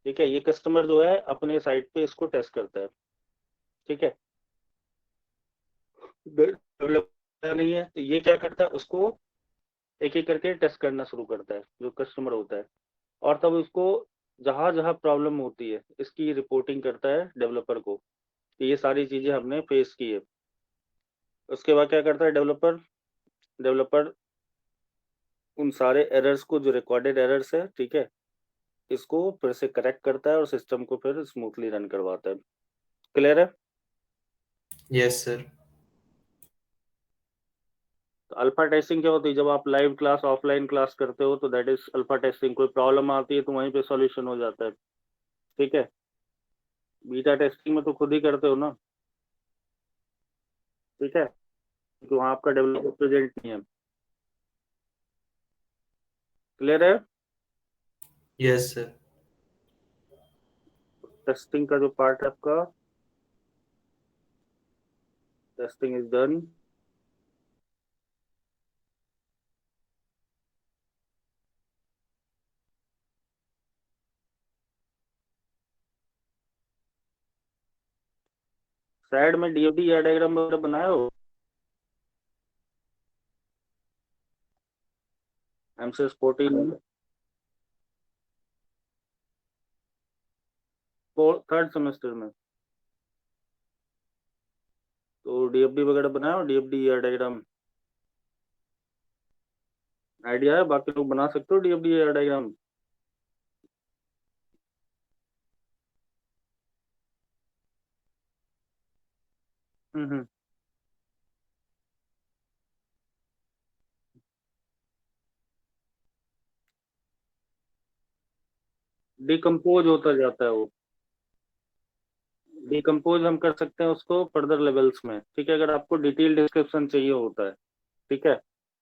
ठीक है, ये कस्टमर जो है अपने साइट पे इसको टेस्ट करता है, ठीक है। डेवलपर नहीं है तो ये क्या करता है, उसको एक एक करके टेस्ट करना शुरू करता है जो कस्टमर होता है, और तब उसको जहां जहां प्रॉब्लम होती है इसकी रिपोर्टिंग करता है डेवलपर को कि ये सारी चीजें हमने फेस की है। उसके बाद क्या करता है डेवलपर, डेवलपर उन सारे एरर्स को जो रिकॉर्डेड एरर्स है, ठीक है, इसको फिर से करेक्ट करता है और सिस्टम को फिर स्मूथली रन करवाता है, क्लियर है। Yes sir. तो अल्फा टेस्टिंग क्या होती है, जब आप लाइव क्लास ऑफलाइन क्लास करते हो तो दैट इज अल्फा टेस्टिंग। कोई प्रॉब्लम आती है तो वहीं पे सॉल्यूशन हो जाता है, ठीक है। बीटा टेस्टिंग में तो खुद ही करते हो ना, ठीक है, क्योंकि वहाँ आपका डेवलपर प्रेजेंट नहीं है, क्लियर है। Yes sir. टेस्टिंग का जो पार्ट है आपका टेस्टिंग इज डन। साइड में डीएफडी या डायग्राम वगैरह बनाए हो? एमसीएस 14 थर्ड सेमेस्टर में तो डीएफडी वगैरह बनाए हो? डीएफडी या डायग्राम आइडिया है? बाकी लोग बना सकते हो डीएफडी या डायग्राम? हम्म। डिकम्पोज होता जाता है वो। डिकम्पोज हम कर सकते हैं उसको फर्दर लेवल्स में, ठीक है। अगर आपको डिटेल डिस्क्रिप्शन चाहिए होता है, ठीक है,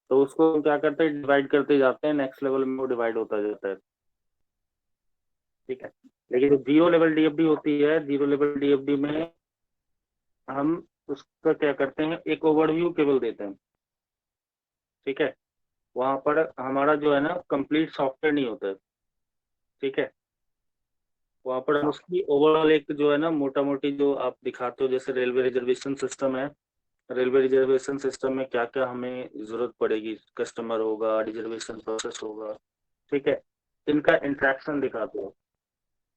तो उसको हम क्या करते हैं, डिवाइड करते जाते हैं, नेक्स्ट लेवल में वो डिवाइड होता जाता है, ठीक है। लेकिन जो जीरो लेवल डीएफडी होती है, जीरो लेवल डीएफडी में हम उसका क्या करते हैं, एक ओवरव्यू केवल देते हैं, ठीक है। वहां पर हमारा जो है ना कंप्लीट सॉफ्टवेयर नहीं होता है, ठीक है। वहां पर हम उसकी ओवरऑल एक जो है ना मोटा मोटी जो आप दिखाते हो, जैसे रेलवे रिजर्वेशन सिस्टम है, रेलवे रिजर्वेशन सिस्टम में क्या क्या हमें जरूरत पड़ेगी, कस्टमर होगा, रिजर्वेशन प्रोसेस होगा, ठीक है, इनका इंट्रैक्शन दिखाते हो।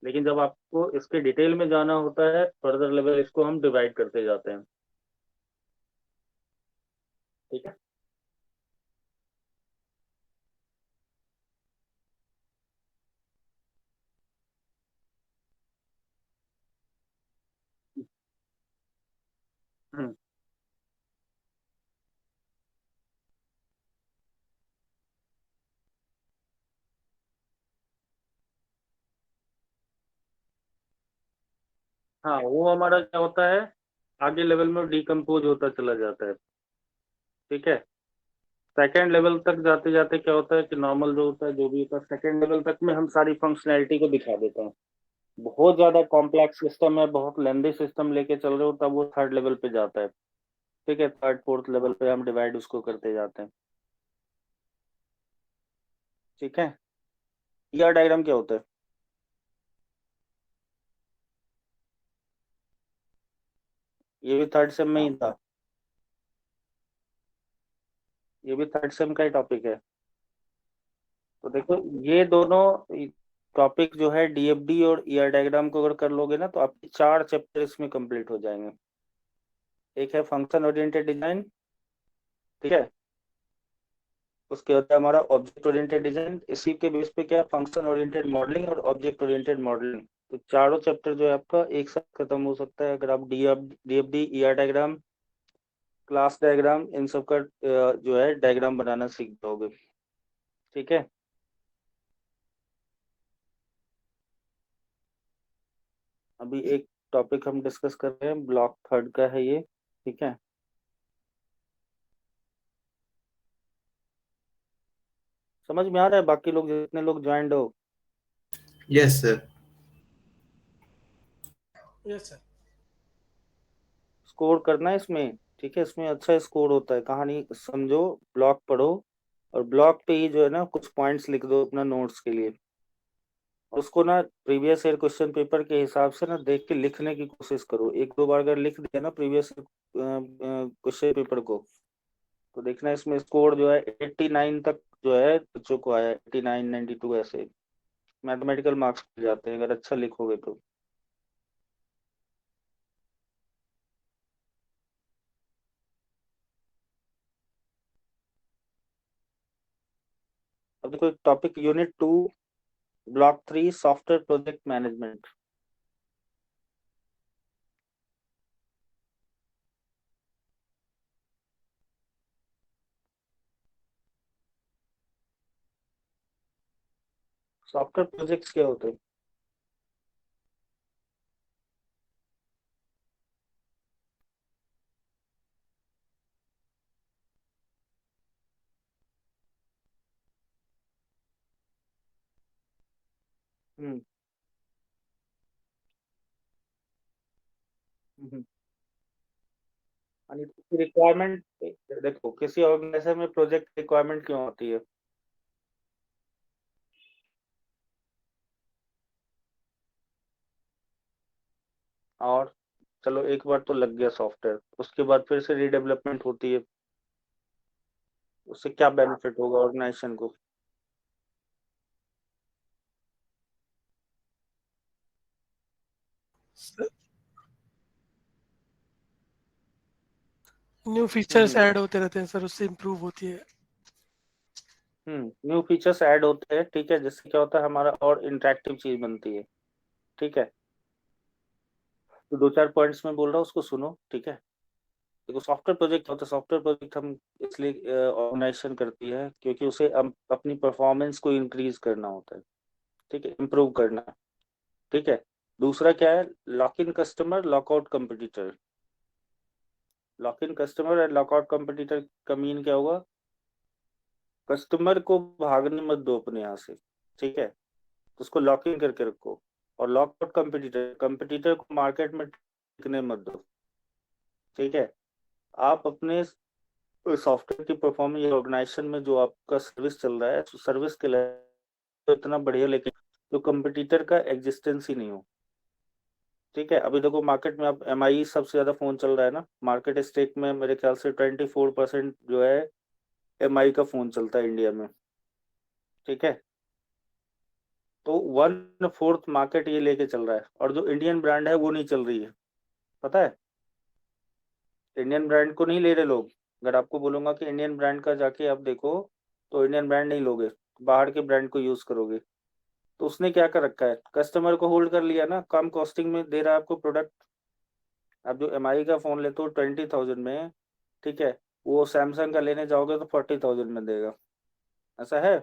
लेकिन जब आपको इसके डिटेल में जाना होता है फर्दर लेवल, इसको हम डिवाइड करते जाते हैं, ठीक है। हम्म। हाँ, वो हमारा क्या होता है, आगे लेवल में डिकम्पोज होता चला जाता है, ठीक है। सेकेंड लेवल तक जाते जाते क्या होता है कि नॉर्मल जो होता है, जो भी होता है, सेकेंड लेवल तक में हम सारी फंक्शनैलिटी को दिखा देते हैं। बहुत ज्यादा कॉम्प्लेक्स सिस्टम है, बहुत लेंदी सिस्टम लेके चल रहे हो, तब वो थर्ड लेवल पे जाता है, ठीक है। थर्ड फोर्थ लेवल पे हम डिवाइड उसको करते जाते हैं, ठीक है। ईआर डायग्राम क्या होता है? ये भी थर्ड सेम में ही था, ये भी थर्ड सेम का ही टॉपिक है। तो देखो, ये दोनों टॉपिक जो है डीएफडी और ईआर डायग्राम को अगर कर लोगे ना, तो आपके 4 चैप्टर इसमें कंप्लीट हो जाएंगे। एक है फंक्शन ओरिएंटेड डिजाइन, ठीक है। उसके बाद है हमारा ऑब्जेक्ट ओरिएंटेड डिजाइन, इसी के बेस पे क्या, फंक्शन ओरिएंटेड मॉडलिंग और ऑब्जेक्ट ओरिएंटेड मॉडलिंग। तो चारों चैप्टर जो है आपका एक साथ खत्म हो सकता है अगर आप DFD, ER diagram, class diagram, इन सब का जो है डायग्राम बनाना सीख जाओगे, ठीक है। अभी एक टॉपिक हम डिस्कस कर रहे हैं, ब्लॉक थर्ड का है ये, ठीक है। समझ में आ रहा है? बाकी लोग जितने लोग ज्वाइंट हो, yes sir. Yes sir. Score करना है इसमें, ठीक है। इसमें अच्छा स्कोर होता है, कहानी समझो, ब्लॉक पढ़ो, और ब्लॉक पे ही जो है ना कुछ पॉइंट्स लिख दो अपना नोट्स के लिए। उसको ना प्रीवियस ईयर क्वेश्चन पेपर के हिसाब से ना देख के लिखने की कोशिश करो। एक दो बार अगर लिख दिया ना प्रीवियस क्वेश्चन पेपर को, तो देखना इसमें स्कोर जो है 89 तक जो है बच्चों को आया, 89 92 ऐसे मैथमेटिकल मार्क्स मिल जाते हैं अगर अच्छा लिखोगे तो। अब देखो topic unit 2, block 3, software project management. Software projects क्या होते हैं? हम्म। हम्म। यानी रिक्वायरमेंट, देखो किसी ऑर्गेनाइजेशन में प्रोजेक्ट रिक्वायरमेंट क्यों होती है? और चलो एक बार तो लग गया सॉफ्टवेयर, उसके बाद फिर से रीडेवलपमेंट होती है, उससे क्या बेनिफिट होगा ऑर्गेनाइजेशन को? न्यू फीचर्स हम्म ऐड होते रहते हैं सर, उससे इम्प्रूव होती है। न्यू फीचर्स ऐड होते हैं, ठीक है, जिससे क्या होता है हमारा और इंटरेक्टिव चीज बनती है, ठीक है। तो दो चार पॉइंट्स में बोल रहा हूँ, उसको सुनो, ठीक है। देखो सॉफ्टवेयर प्रोजेक्ट होता है, सॉफ्टवेयर प्रोजेक्ट हम इसलिए ऑर्गेनाइजेशन करती है क्योंकि उसे अपनी परफॉर्मेंस को इंक्रीज करना होता है, ठीक है, इम्प्रूव करना है, ठीक है। दूसरा क्या है? Lock in customer, lockout competitor. Lock in customer and lockout competitor का मीन क्या होगा? कस्टमर को भागने मत दो अपने यहाँ से, ठीक है, उसको लॉक इन करके रखो। और लॉकआउट कंपटीटर, कंपटीटर को मार्केट में टिकने मत दो, ठीक है। आप अपने सॉफ्टवेयर की परफॉर्मेंस ऑर्गेनाइजेशन में जो आपका सर्विस चल रहा है, सर्विस के लिए तो इतना बढ़िया, लेकिन जो कंपटीटर का एग्जिस्टेंस ही नहीं हो, ठीक है। अभी देखो मार्केट में अब MI सबसे ज्यादा फोन चल रहा है ना, मार्केट स्टेक में मेरे ख्याल से 24% जो है MI का फोन चलता है इंडिया में, ठीक है। तो 1/4 मार्केट ये लेके चल रहा है, और जो इंडियन ब्रांड है वो नहीं चल रही है, पता है। इंडियन ब्रांड को नहीं ले रहे लोग। अगर आपको बोलूंगा कि इंडियन ब्रांड का जाके आप देखो, तो इंडियन ब्रांड नहीं लोगे, बाहर के ब्रांड को यूज करोगे। तो उसने क्या कर रखा है, कस्टमर को होल्ड कर लिया ना, कम कॉस्टिंग में दे रहा है आपको प्रोडक्ट। आप जो MI का फोन लेते हो 20,000 में, ठीक है, वो सैमसंग का लेने जाओगे तो 40,000 में देगा, ऐसा है।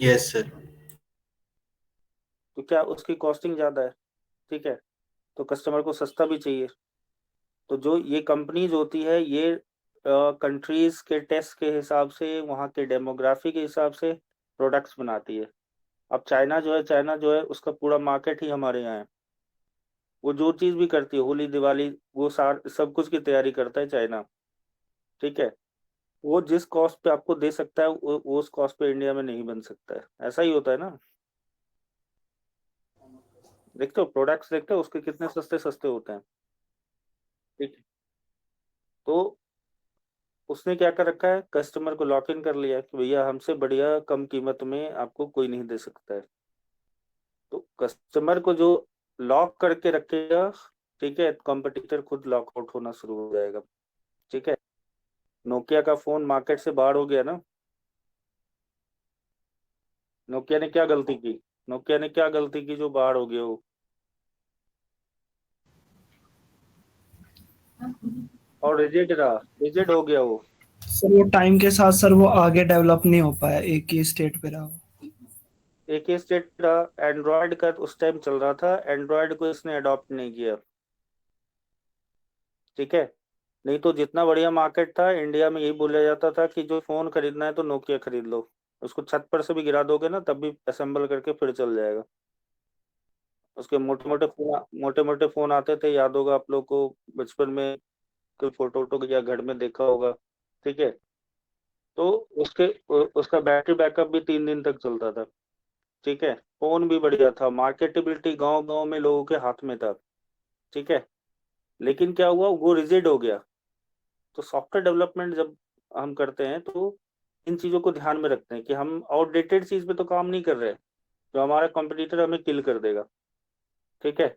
Yes sir. तो क्या उसकी कॉस्टिंग ज्यादा है, ठीक है, तो कस्टमर को सस्ता भी चाहिए। तो जो ये कंपनीज होती है, ये कंट्रीज के टेस्ट के हिसाब से, वहाँ के डेमोग्राफी के हिसाब से प्रोडक्ट्स बनाती है। अब चाइना जो है उसका पूरा मार्केट ही हमारे यहाँ है। वो जो चीज भी करती है, होली दिवाली, वो सब कुछ की तैयारी करता है चाइना, ठीक है। वो जिस कॉस्ट पे आपको दे सकता है, वो उस कॉस्ट पे इंडिया में नहीं बन सकता है, ऐसा ही होता है ना। देखते हो प्रोडक्ट्स, देखते हो उसके कितने सस्ते सस्ते होते हैं, ठीक है। तो उसने क्या कर रखा है, कस्टमर को लॉक इन कर लिया कि भैया हमसे बढ़िया कम कीमत में आपको कोई नहीं दे सकता है। तो कस्टमर को जो लॉक करके रखेगा, ठीक है, कंपटीटर खुद लॉक आउट होना शुरू हो जाएगा, ठीक है। नोकिया का फोन मार्केट से बाहर हो गया ना। नोकिया ने क्या गलती की? नोकिया ने क्या गलती की जो बाहर हो गया वो? और रिजिड रहा, रिजिड हो गया वो। सर वो टाइम के साथ सर वो आगे डेवलप नहीं हो पाया, एक ही स्टेट पे रहा वो। एक ही स्टेट रहा। एंड्रॉयड का उस टाइम चल रहा था, एंड्रॉयड को इसने अडॉप्ट नहीं किया, ठीक है। नहीं तो जितना बढ़िया मार्केट था इंडिया में, यही बोला जाता था कि जो फोन खरीदना है तो नोकिया खरीद लो, उसको छत पर से भी गिरा दोगे ना तब भी असेंबल करके फिर चल जाएगा। उसके मोटे मोटे फोन आते थे, याद होगा आप लोग को बचपन में, कोई फोटो वोटो या घर में देखा होगा, ठीक है। तो उसके उसका बैटरी बैकअप भी 3 दिन तक चलता था, ठीक है। फोन भी बढ़िया था, मार्केटेबिलिटी गांव गांव में लोगों के हाथ में था, ठीक है। लेकिन क्या हुआ, वो रिजिड हो गया। तो सॉफ्टवेयर डेवलपमेंट जब हम करते हैं तो इन चीजों को ध्यान में रखते हैं कि हम आउटडेटेड चीज पे तो काम नहीं कर रहे हैं जो हमारा कंपटीटर हमें किल कर देगा, ठीक है।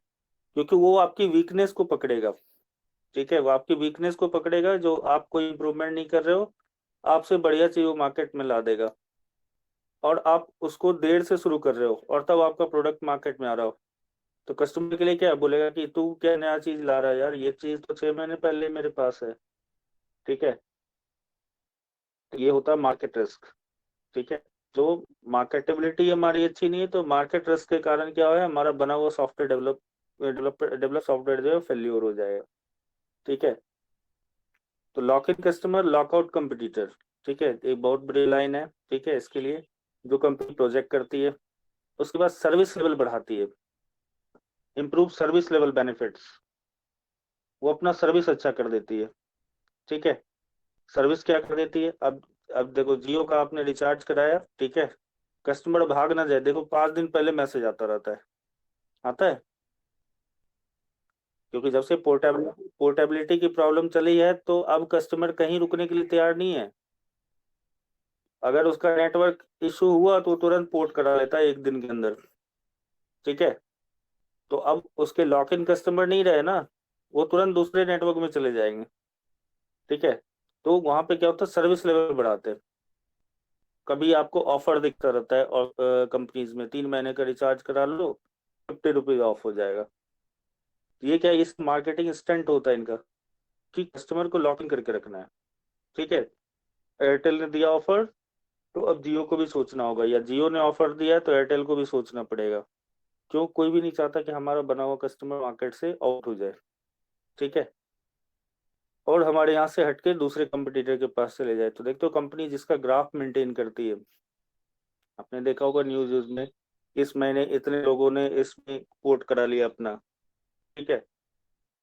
क्योंकि वो आपकी वीकनेस को पकड़ेगा, ठीक है, वो आपकी वीकनेस को पकड़ेगा, जो आप कोई इंप्रूवमेंट नहीं कर रहे हो, आपसे बढ़िया चीज वो मार्केट में ला देगा। और आप उसको देर से शुरू कर रहे हो और तब आपका प्रोडक्ट मार्केट में आ रहा हो, तो कस्टमर के लिए क्या बोलेगा कि तू क्या नया चीज ला रहा है यार, ये चीज तो 6 महीने पहले मेरे पास है, ठीक है। तो ये होता है मार्केट रिस्क, ठीक है। तो मार्केटेबिलिटी हमारी अच्छी नहीं है, तो मार्केट रिस्क के कारण क्या है, हमारा बना हुआ सॉफ्टवेयर डेवलप सॉफ्टवेयर जो है फेल्योर हो जाएगा, ठीक है। तो lock in customer, lockout competitor, ठीक है, एक बहुत बड़ी लाइन है, ठीक है। इसके लिए जो कंपनी प्रोजेक्ट करती है, उसके बाद सर्विस लेवल बढ़ाती है, इम्प्रूव सर्विस लेवल बेनिफिट्स, वो अपना सर्विस अच्छा कर देती है, ठीक है। सर्विस क्या कर देती है, अब देखो जियो का आपने रिचार्ज कराया, ठीक है, कस्टमर भाग ना जाए, देखो 5 दिन पहले मैसेज आता रहता है, आता है, क्योंकि जब से पोर्टेबिलिटी की प्रॉब्लम चली है तो अब कस्टमर कहीं रुकने के लिए तैयार नहीं है। अगर उसका नेटवर्क इशू हुआ तो तुरंत पोर्ट करा लेता है 1 दिन के अंदर, ठीक है। तो अब उसके लॉक इन कस्टमर नहीं रहे ना, वो तुरंत दूसरे नेटवर्क में चले जाएंगे, ठीक है। तो वहां पे क्या होता है, सर्विस लेवल बढ़ाते हैं। कभी आपको ऑफर दिखता रहता है और कंपनीज में 3 महीने का रिचार्ज करा लो, ₹50 ऑफ हो जाएगा। ये क्या, इस मार्केटिंग स्टंट होता है इनका कि कस्टमर को लॉक इन करके रखना है, ठीक है। एयरटेल ने दिया ऑफर, तो अब जियो को भी सोचना होगा, या जियो ने ऑफर दिया है तो एयरटेल को भी सोचना पड़ेगा। क्यों, कोई भी नहीं चाहता कि हमारा बना हुआ कस्टमर मार्केट से आउट हो जाए, ठीक है, और हमारे यहाँ से हटके दूसरे कंपटीटर के पास चले जाए। तो देखते हो कंपनी जिसका ग्राफ मेंटेन करती है, आपने देखा होगा न्यूज में, इस महीने इतने लोगों ने इसमें पोर्ट करा लिया अपना, ठीक है,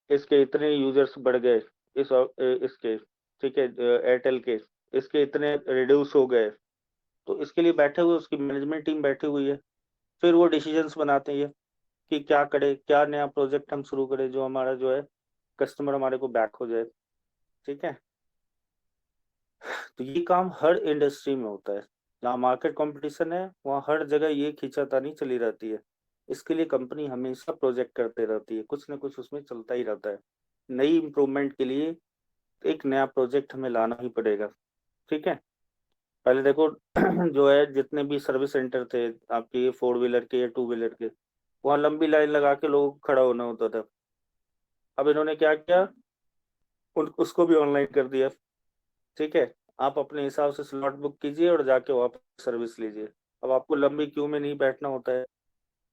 इसके इतने यूजर्स बढ़ गए, इसके, ठीक है, एयरटेल के, इसके इतने रिड्यूस हो गए। तो इसके लिए बैठे हुए उसकी मैनेजमेंट टीम बैठी हुई है, फिर वो डिसीजंस बनाते हैं कि क्या करे, क्या नया प्रोजेक्ट हम शुरू करें जो हमारा जो है कस्टमर हमारे को बैक हो जाए, ठीक है। तो ये काम हर इंडस्ट्री में होता है, जहाँ मार्केट कंपटीशन है वहाँ हर जगह ये खींचातानी चली रहती है। इसके लिए कंपनी हमेशा प्रोजेक्ट करते रहती है, कुछ ना कुछ उसमें चलता ही रहता है। नई इम्प्रूवमेंट के लिए एक नया प्रोजेक्ट हमें लाना ही पड़ेगा, ठीक है। पहले देखो जो है जितने भी सर्विस सेंटर थे आपके 4 व्हीलर के या 2 व्हीलर के, वहाँ लंबी लाइन लगा के लोगों को खड़ा होना होता था। अब इन्होंने क्या किया, उसको भी ऑनलाइन कर दिया, ठीक है। आप अपने हिसाब से स्लॉट बुक कीजिए और जाके वहाँ पे सर्विस लीजिए। अब आपको लंबी क्यू में नहीं बैठना होता है।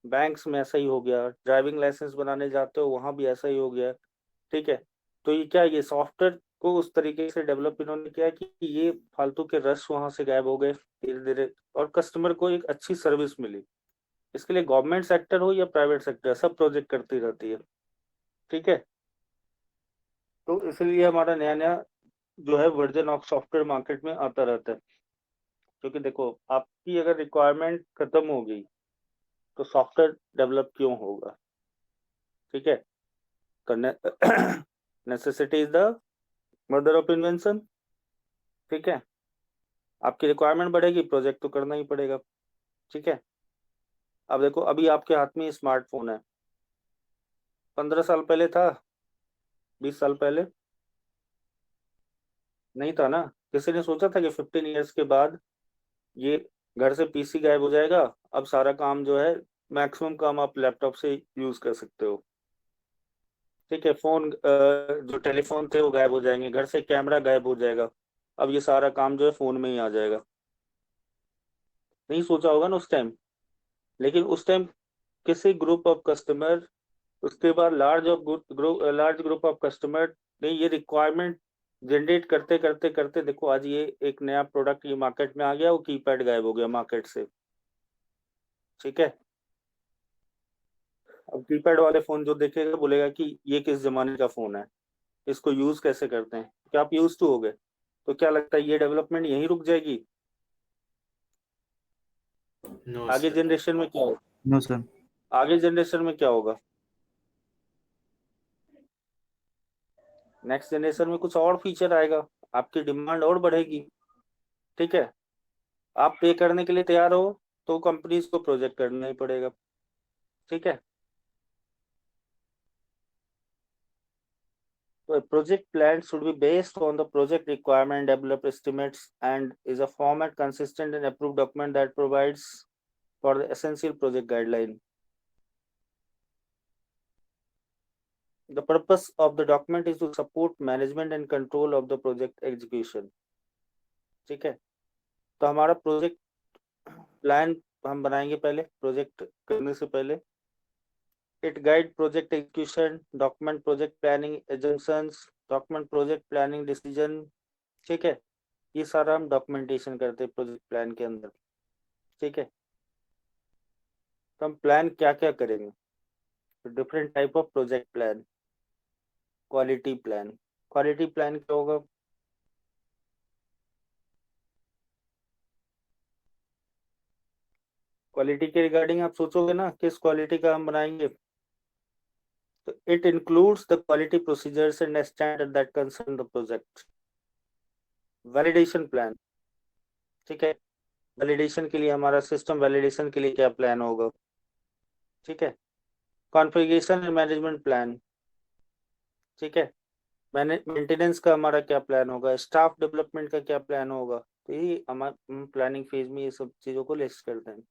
बैंक्स में ऐसा ही हो गया, ड्राइविंग लाइसेंस बनाने जाते हो वहाँ भी ऐसा ही हो गया, ठीक है। तो ये क्या, ये सॉफ्टवेयर को उस तरीके से डेवलप इन्होंने किया कि ये फालतू के रश वहां से गायब हो गए धीरे धीरे, और कस्टमर को एक अच्छी सर्विस मिली। इसके लिए गवर्नमेंट सेक्टर हो या प्राइवेट सेक्टर, सब प्रोजेक्ट करती रहती है, ठीक है। तो इसलिए हमारा नया नया जो है वर्जन ऑफ सॉफ्टवेयर मार्केट में आता रहता है। क्योंकि देखो आपकी अगर रिक्वायरमेंट खत्म हो गई तो सॉफ्टवेयर डेवलप क्यों होगा, ठीक है। तो necessity is the mother of invention, ठीक है। आपकी रिक्वायरमेंट बढ़ेगी, प्रोजेक्ट तो करना ही पड़ेगा, ठीक है। अब देखो अभी आपके हाथ में स्मार्टफोन है, 15 साल पहले था, 20 साल पहले नहीं था ना। किसी ने सोचा था कि 15 ईयर्स के बाद ये घर से पीसी गायब हो जाएगा, अब सारा काम जो है, मैक्सिमम काम आप लैपटॉप से यूज कर सकते हो, ठीक है। फोन जो टेलीफोन थे वो गायब हो जाएंगे, घर से कैमरा गायब हो जाएगा, अब ये सारा काम जो है फोन में ही आ जाएगा। नहीं सोचा होगा ना उस टाइम। लेकिन उस टाइम किसी ग्रुप ऑफ कस्टमर, उसके बाद लार्ज ग्रुप ऑफ कस्टमर ने ये रिक्वायरमेंट जनरेट करते करते करते देखो आज ये एक नया प्रोडक्ट ये मार्केट में आ गया, वो कीपैड गायब हो गया मार्केट से, ठीक है। अब कीपैड वाले फोन जो देखेगा बोलेगा कि ये किस जमाने का फोन है, इसको यूज कैसे करते हैं, क्या आप यूज टू हो गए। तो क्या लगता है ये डेवलपमेंट यहीं रुक जाएगी, नो आगे सर। जनरेशन में क्या होगा, नो सर। आगे जनरेशन में क्या होगा, नेक्स्ट जनरेशन में कुछ और फीचर आएगा, आपकी डिमांड और बढ़ेगी, ठीक है। आप पे करने के लिए तैयार हो तो कंपनीज को प्रोजेक्ट करना ही पड़ेगा, ठीक है। तो a project plan should be based on the project requirement, develop estimates, and is a format consistent and approved document that provides for the essential project guideline. The purpose of the document is to support management and control of the project execution, ठीक है। तो हमारा project plan हम बनाएंगे पहले, project करने से पहले। It guide project execution, document project planning assumptions, document project planning decision, ठीक है। ये सारा हम डॉक्यूमेंटेशन करते हैं प्रोजेक्ट प्लान के अंदर, ठीक है। तो हम प्लान क्या क्या करेंगे, different type of project plan. Quality plan, quality plan क्या होगा, क्वालिटी के रिगार्डिंग आप सोचोगे ना किस क्वालिटी का हम बनाएंगे, तो it includes the quality procedures and standard that concern the project. Validation plan, ठीक है, वैलिडेशन के लिए हमारा सिस्टम वैलिडेशन के लिए क्या प्लान होगा, ठीक है। कॉन्फ़िगरेशन एंड मैनेजमेंट प्लान, ठीक है। मेंटेनेंस का हमारा क्या प्लान होगा, स्टाफ डेवलपमेंट का क्या प्लान होगा। तो ये हम प्लानिंग फेज में ये सब चीजों को लिस्ट करते हैं।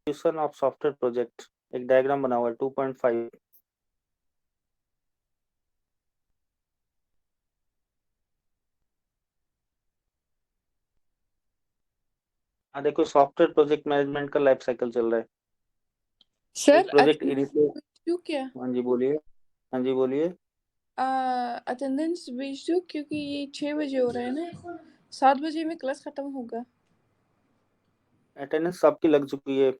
एग्जीक्यूशन ऑफ सॉफ्टवेयर प्रोजेक्ट, एक डायग्राम बना हुआ है 2.5। हाँ देखो, सॉफ्टवेयर प्रोजेक्ट मैनेजमेंट का लाइफ साइकिल चल रहा है। सर एक प्रोजेक्ट अटेंडेंस इनिशिएट, दो क्या? हाँ जी बोलिए, हाँ जी बोलिए। अटेंडेंस भेज दो क्योंकि ये 6 बजे हो रहा है ना, 7 बजे में क्लास खत्म होगा। अटेंडेंस सबकी लग चुकी है,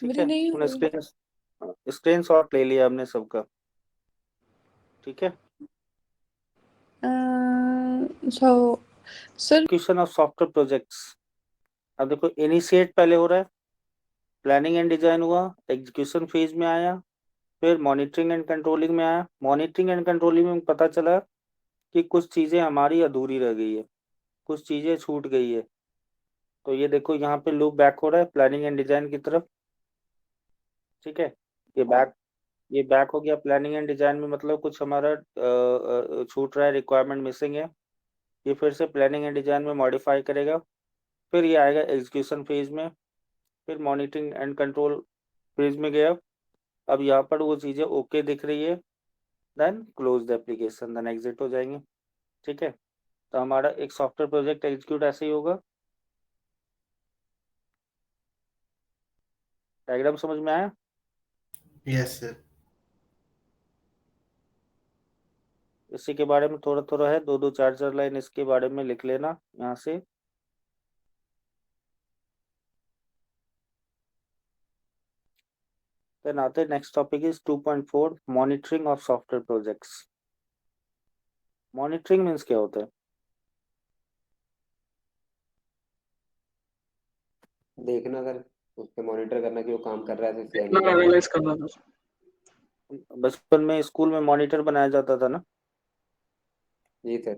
ठीक मेरी है। नहीं हमने हुई। स्क्रीन शॉट ले लिया हमने सबका, ठीक है। So sir execution of software projects, अब देखो इनिशिएट पहले हो रहा है, प्लानिंग एंड डिजाइन हुआ, एग्जीक्यूशन फेज में आया, फिर मॉनिटरिंग एंड कंट्रोलिंग में आया। मॉनिटरिंग एंड कंट्रोलिंग में पता चला कि कुछ चीजें हमारी अधूरी रह गई है, कुछ चीजें छूट गई है। तो ये देखो यहाँ पे लूप बैक हो रहा है प्लानिंग एंड डिजाइन की तरफ, ठीक है। ये बैक हो गया प्लानिंग एंड डिजाइन में, मतलब कुछ हमारा छूट रहा है, रिक्वायरमेंट मिसिंग है। ये फिर से प्लानिंग एंड डिजाइन में मॉडिफाई करेगा, फिर ये आएगा एग्जीक्यूशन फेज में, फिर मॉनिटरिंग एंड कंट्रोल फेज में गया। अब यहाँ पर वो चीजें ओके दिख रही है, then close the application, then exit हो जाएंगे, ठीक है। तो हमारा एक सॉफ्टवेयर प्रोजेक्ट एग्जीक्यूट ऐसे ही होगा। डायग्राम समझ में आया? Yes sir. इसी के बारे में थोड़ा थोड़ा है, दो दो चार चार लाइन इसके बारे में लिख लेना यहाँ से। देन आते हैं next topic is 2.4 monitoring of software projects. Monitoring means क्या होता है? देखना सर, उस पे मॉनिटर करना कि वो काम कर रहा है सही से या देखना नहीं कर रहा है। एनालाइज करना सर। बचपन में स्कूल में मॉनिटर बनाया जाता था ना, जी सर।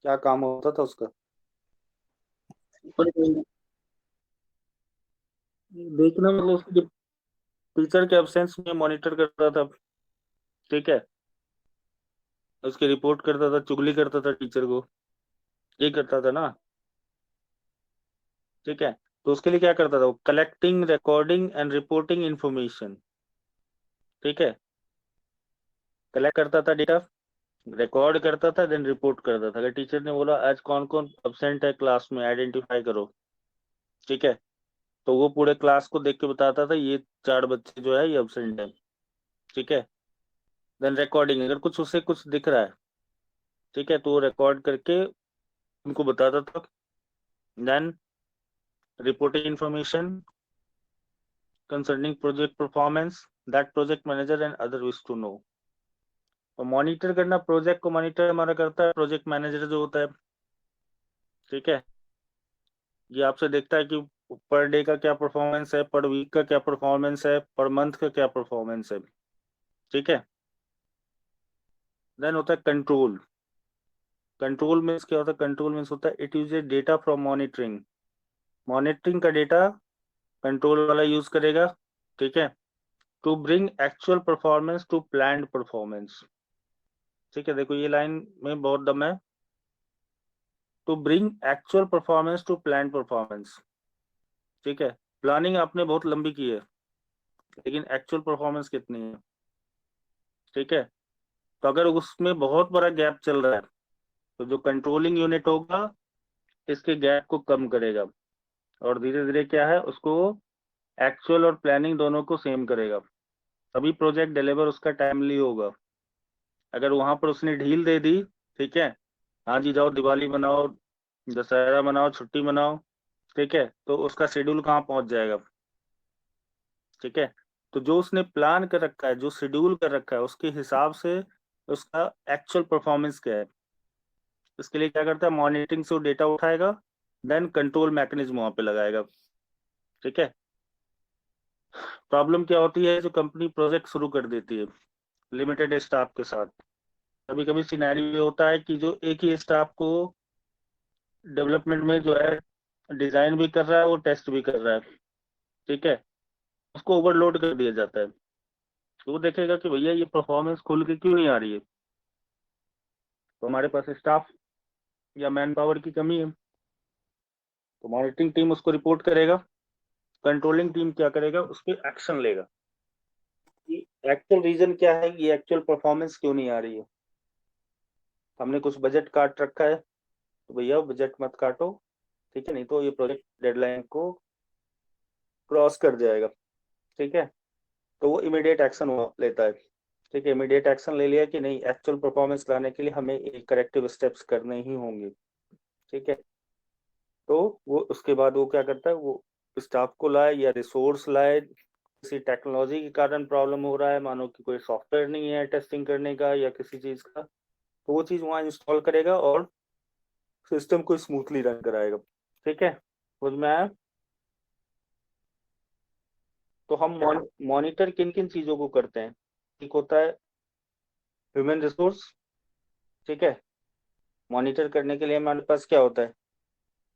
क्या काम होता था उसका? देखना, मतलब उसके टीचर के एब्सेंस में मॉनिटर करता था, ठीक है। उसकी रिपोर्ट करता था, चुगली करता था टीचर को, ये करता था ना, ठीक है। तो उसके लिए क्या करता था वो? Collecting, recording and reporting information, ठीक है। कलेक्ट करता था डेटा, रिकॉर्ड करता था, देन रिपोर्ट करता था। अगर टीचर ने बोला आज कौन कौन अब्सेंट है क्लास में, आइडेंटिफाई करो, ठीक है, तो वो पूरे क्लास को देख के बताता था ये 4 बच्चे जो है ये अब्सेंट है, ठीक है। देन रिकॉर्डिंग, अगर कुछ उसे कुछ दिख रहा है, ठीक है, तो वो रिकॉर्ड करके उनको बताता था। Then reporting information concerning project performance that project manager and other wish to know. तो मॉनिटर करना, प्रोजेक्ट को मॉनिटर हमारा करता है प्रोजेक्ट मैनेजर जो होता है, ठीक है। ये आपसे देखता है कि पर डे का क्या परफॉर्मेंस है, पर वीक का क्या परफॉर्मेंस है, पर मंथ का क्या परफॉर्मेंस है, ठीक है। देन होता है कंट्रोल। कंट्रोल मीन्स क्या होता है? कंट्रोल मीन्स होता है it uses data from monitoring. Monitoring का डेटा कंट्रोल वाला यूज करेगा, ठीक है, to bring actual performance to planned performance, ठीक है। देखो ये लाइन में बहुत दम है, to bring actual performance to planned performance, ठीक है। प्लानिंग आपने बहुत लंबी की है, लेकिन एक्चुअल परफॉर्मेंस कितनी है, ठीक है। तो अगर उसमें बहुत बड़ा गैप चल रहा है, तो जो कंट्रोलिंग यूनिट होगा इसके गैप को कम करेगा, और धीरे धीरे क्या है उसको एक्चुअल और प्लानिंग दोनों को सेम करेगा, तभी प्रोजेक्ट डिलीवर उसका टाइमली होगा। अगर वहां पर उसने ढील दे दी, ठीक है, हाँ जी जाओ दिवाली मनाओ, दशहरा मनाओ, छुट्टी मनाओ, ठीक है, तो उसका शेड्यूल कहाँ पहुंच जाएगा? ठीक है। तो जो उसने प्लान कर रखा है, जो शेड्यूल कर रखा है, उसके हिसाब से उसका एक्चुअल परफॉर्मेंस क्या है, इसके लिए क्या करता है, मॉनिटरिंग से डेटा उठाएगा, देन कंट्रोल मैकेनिज्म वहां पे लगाएगा। ठीक है। प्रॉब्लम क्या होती है, जो कंपनी प्रोजेक्ट शुरू कर देती है लिमिटेड स्टाफ के साथ, कभी कभी सिनेरियो होता है कि जो एक ही स्टाफ को डेवलपमेंट में जो है डिजाइन भी कर रहा है, वो टेस्ट भी कर रहा है। ठीक है। उसको ओवरलोड कर दिया जाता है। तो वो देखेगा कि भैया ये परफॉर्मेंस खुल के क्यों नहीं आ रही है, तो हमारे पास स्टाफ या मैन पावर की कमी है। तो मॉनिटरिंग टीम उसको रिपोर्ट करेगा, कंट्रोलिंग टीम क्या करेगा, उस पर एक्शन लेगा कि एक्चुअल रीजन क्या है, ये एक्चुअल परफॉर्मेंस क्यों नहीं आ रही है। हमने कुछ बजट काट रखा है, तो भैया बजट मत काटो, ठीक है, नहीं तो ये प्रोजेक्ट डेडलाइन को क्रॉस कर जाएगा। ठीक है। तो वो इमीडिएट एक्शन लेता है। ठीक है, इमीडिएट एक्शन ले लिया कि नहीं, एक्चुअल परफॉर्मेंस लाने के लिए हमें एक करेक्टिव स्टेप्स करने ही होंगे। ठीक है। तो वो उसके बाद वो क्या करता है, वो स्टाफ को लाए या रिसोर्स लाए, किसी टेक्नोलॉजी के कारण प्रॉब्लम हो रहा है, मानो कि कोई सॉफ्टवेयर नहीं है टेस्टिंग करने का या किसी चीज का, तो वो चीज वहां इंस्टॉल करेगा और सिस्टम को स्मूथली रन कराएगा। ठीक है, समझ में आया। तो हम मॉनिटर किन किन चीजों को करते हैं, एक होता है ह्यूमन रिसोर्स। ठीक है। मॉनिटर करने के लिए हमारे पास क्या होता है,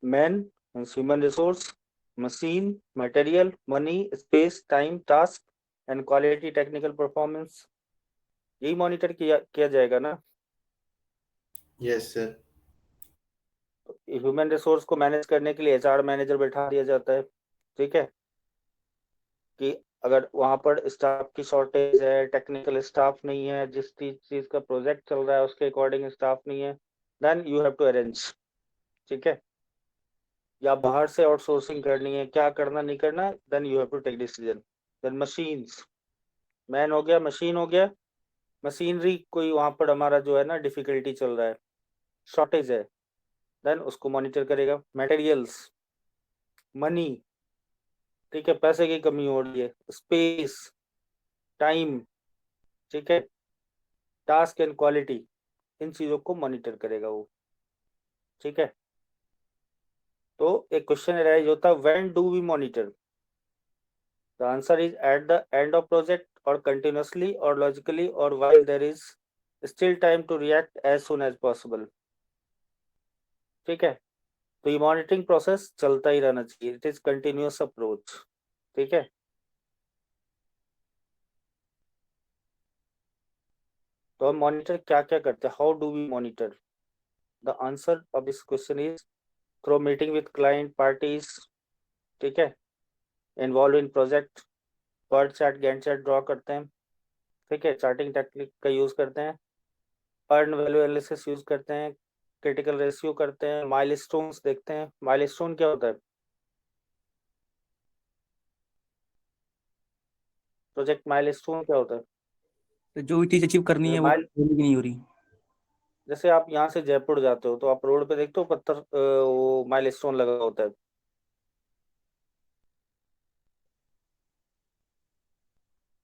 man, human resource, machine, material, money, space, time, task and quality, technical performance, यही मॉनिटर किया किया जाएगा ना। Yes sir. ह्यूमन रिसोर्स को मैनेज करने के लिए एचआर मैनेजर बैठा दिया जाता है। ठीक है, कि अगर वहां पर स्टाफ की शॉर्टेज है, टेक्निकल स्टाफ नहीं है, जिस चीज का प्रोजेक्ट चल रहा है उसके अकॉर्डिंग स्टाफ नहीं है, then you have to arrange. ठीक है। या बाहर से आउटसोर्सिंग करनी है, क्या करना नहीं करना, then you have to take decision. Then machines, man हो गया, मशीन हो गया, मशीनरी कोई वहां पर हमारा जो है ना डिफिकल्टी चल रहा है, शॉर्टेज है, देन उसको मॉनिटर करेगा। मटेरियल्स, मनी, ठीक है, पैसे की कमी हो रही है, स्पेस, टाइम, ठीक है, टास्क एंड क्वालिटी, इन चीजों को मॉनिटर करेगा वो। ठीक है। तो एक क्वेश्चन अराइज होता है, when do we monitor, the answer is at the end of project और कंटिन्यूअसली और लॉजिकली और while there is still time to react as soon as possible. ठीक है। तो ये मॉनिटरिंग प्रोसेस चलता ही रहना चाहिए, इट इज कंटिन्यूअस अप्रोच। ठीक है। तो हम मॉनिटर क्या क्या करते हैं, how do we monitor, the answer of this question is through meeting with client parties. ठीक है, involve in project, word chart, Gantt chart draw करते हैं। ठीक है, चार्टिंग टेक्निक का यूज करते हैं, अर्न वैल्यू एनालिसिस यूज करते हैं, क्रिटिकल रेशियो करते हैं, माइलस्टोन्स देखते हैं। माइलस्टोन क्या होता है, प्रोजेक्ट माइलस्टोन क्या होता है, तो जो भी चीज अचीव करनी है वो माइल, होने की नहीं हो रही। जैसे आप यहाँ से जयपुर जाते हो तो आप रोड पे देखते हो पत्थर, वो माइलस्टोन लगा होता है।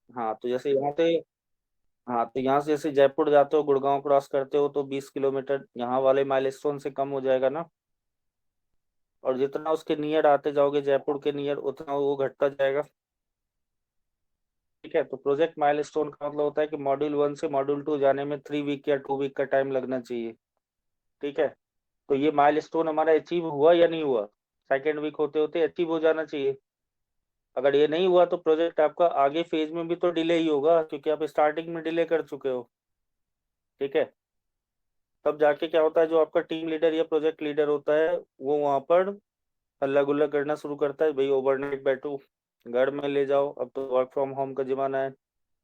हाँ तो जैसे यहाँ से, हाँ तो यहाँ से जैसे जयपुर जाते हो, गुड़गांव क्रॉस करते हो तो 20 किलोमीटर यहाँ वाले माइलस्टोन से कम हो जाएगा ना, और जितना उसके नियर आते जाओगे जयपुर के नियर, उतना वो घटता जाएगा। ठीक है। तो प्रोजेक्ट माइलस्टोन का मतलब होता है कि मॉड्यूल 1 से मॉड्यूल 2 जाने में 3 वीक या 2 वीक का टाइम लगना चाहिए। ठीक है। तो ये माइलस्टोन हमारा अचीव हुआ या नहीं हुआ, सेकेंड वीक होते होते अचीव हो जाना चाहिए। अगर ये नहीं हुआ तो प्रोजेक्ट आपका आगे फेज में भी तो डिले ही होगा, क्योंकि आप स्टार्टिंग में डिले कर चुके हो। ठीक है। तब जाके क्या होता है, जो आपका टीम लीडर या प्रोजेक्ट लीडर होता है वो वहां पर हल्ला गुल्ला करना शुरू करता है, भाई ओवरनाइट बैठो, घर में ले जाओ, अब तो वर्क फ्रॉम होम का जमाना है।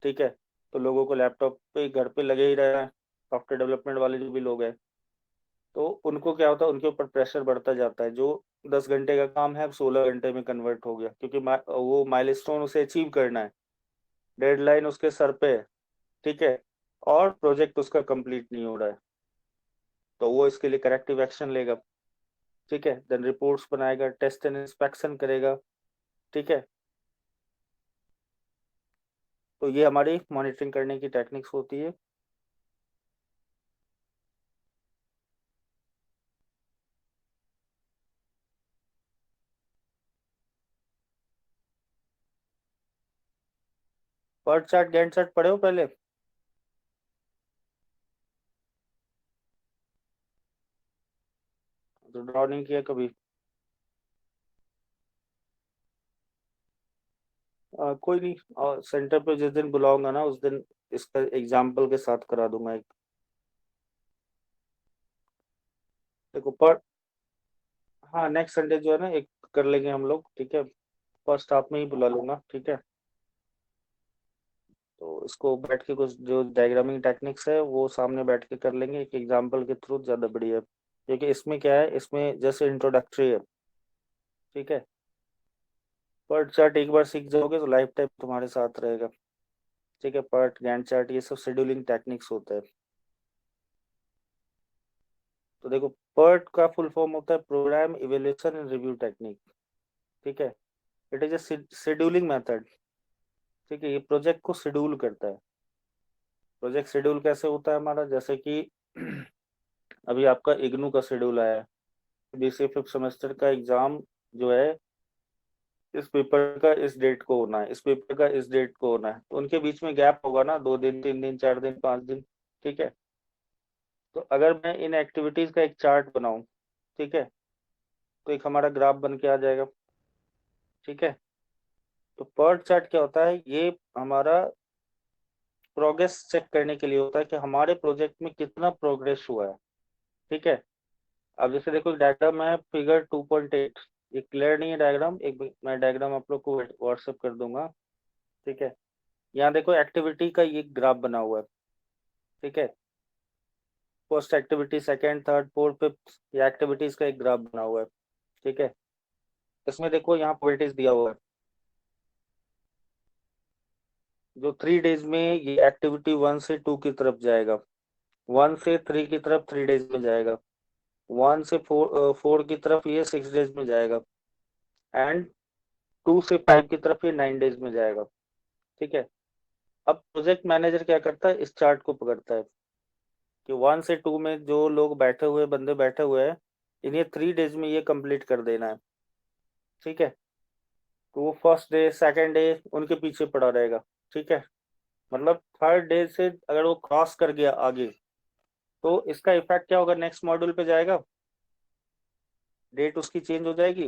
ठीक है। तो लोगों को लैपटॉप पे घर पे लगे ही रहना है, सॉफ्टवेयर डेवलपमेंट वाले जो भी लोग हैं, तो उनको क्या होता है, उनके ऊपर प्रेशर बढ़ता जाता है, जो 10 घंटे का काम है अब 16 घंटे में कन्वर्ट हो गया, क्योंकि वो माइलस्टोन उसे अचीव करना है, डेडलाइन उसके सर पे है। ठीक है। और प्रोजेक्ट उसका कंप्लीट नहीं हो रहा है, तो वो इसके लिए करेक्टिव एक्शन लेगा। ठीक है। देन रिपोर्ट्स बनाएगा, टेस्ट एंड इंस्पेक्शन करेगा। ठीक है। तो ये हमारी मॉनिटरिंग करने की टेक्निक्स होती है। पर्ट चार्ट गैंट चार्ट पढ़े हो पहले? तो ड्रॉ नहीं किया कभी? कोई नहीं, सेंटर पे जिस दिन बुलाऊंगा ना उस दिन इसका एग्जाम्पल के साथ करा दूंगा एक। देखो पर हाँ, नेक्स्ट संडे जो है ना एक कर लेंगे हम लोग, ठीक है? फर्स्ट हाफ में ही बुला लूंगा, ठीक है? तो इसको बैठ के कुछ जो डायग्रामिंग टेक्निक्स है वो सामने बैठ के कर लेंगे एक एग्जाम्पल के थ्रू, ज़्यादा बढ़िया है। क्योंकि इसमें क्या है, इसमें जैसे इंट्रोडक्टरी है, ठीक है? पर्ट चार्ट एक बार सीख जाओगे तो लाइफ टाइम तुम्हारे साथ रहेगा, ठीक है? पर्ट गैंट चार्ट ये सब शेड्यूलिंग टेक्निक्स होता है। तो देखो, पर्ट का फुल फॉर्म होता है programme evaluation and review technique, ठीक है? It is a scheduling method, ठीक है? ये प्रोजेक्ट को शेड्यूल करता है। प्रोजेक्ट शेड्यूल कैसे होता है हमारा, जैसे कि अभी आपका इग्नू का शेड्यूल आया है, बीसीए फिफ्थ सेमेस्टर का एग्जाम जो है इस पेपर का इस डेट को होना है, इस पेपर का इस डेट को होना है, तो उनके बीच में गैप होगा ना, 2 दिन 3 दिन 4 दिन 5 दिन, ठीक है? तो अगर मैं इन एक्टिविटीज का एक चार्ट बनाऊं, ठीक है, तो एक हमारा ग्राफ बन के आ जाएगा, ठीक है? तो पर्ट चार्ट क्या होता है, ये हमारा प्रोग्रेस चेक करने के लिए होता है कि हमारे प्रोजेक्ट में कितना प्रोग्रेस हुआ है, ठीक है? अब जैसे देखो डायग्राम है फिगर 2.8, ये क्लियर नहीं है डायग्राम, एक मैं डायग्राम आप लोग को व्हाट्सएप कर दूंगा, ठीक है? यहाँ देखो एक्टिविटी का ये ग्राफ बना हुआ है, ठीक है? First activity, second, third, fourth, fifth, ये एक्टिविटीज का एक ग्राफ बना हुआ है, ठीक है? इसमें देखो यहाँ प्रोबेबिलिटीज दिया हुआ है, जो 3 डेज में ये एक्टिविटी 1 से 2 की तरफ जाएगा, 1 से 3 की तरफ 3 डेज में जाएगा, 1 से 4 की तरफ ये 6 डेज में जाएगा, एंड 2 से 5 की तरफ ये 9 डेज में जाएगा, ठीक है? अब प्रोजेक्ट मैनेजर क्या करता है, इस चार्ट को पकड़ता है कि 1 से 2 में जो लोग बैठे हुए बंदे बैठे हुए हैं, इन्हें 3 डेज में ये कंप्लीट कर देना है, ठीक है? तो वो फर्स्ट डे सेकंड डे उनके पीछे पड़ा रहेगा, ठीक है? मतलब थर्ड डे से अगर वो क्रॉस कर गया आगे, तो इसका इफेक्ट क्या होगा, नेक्स्ट मॉड्यूल पे जाएगा, डेट उसकी चेंज हो जाएगी,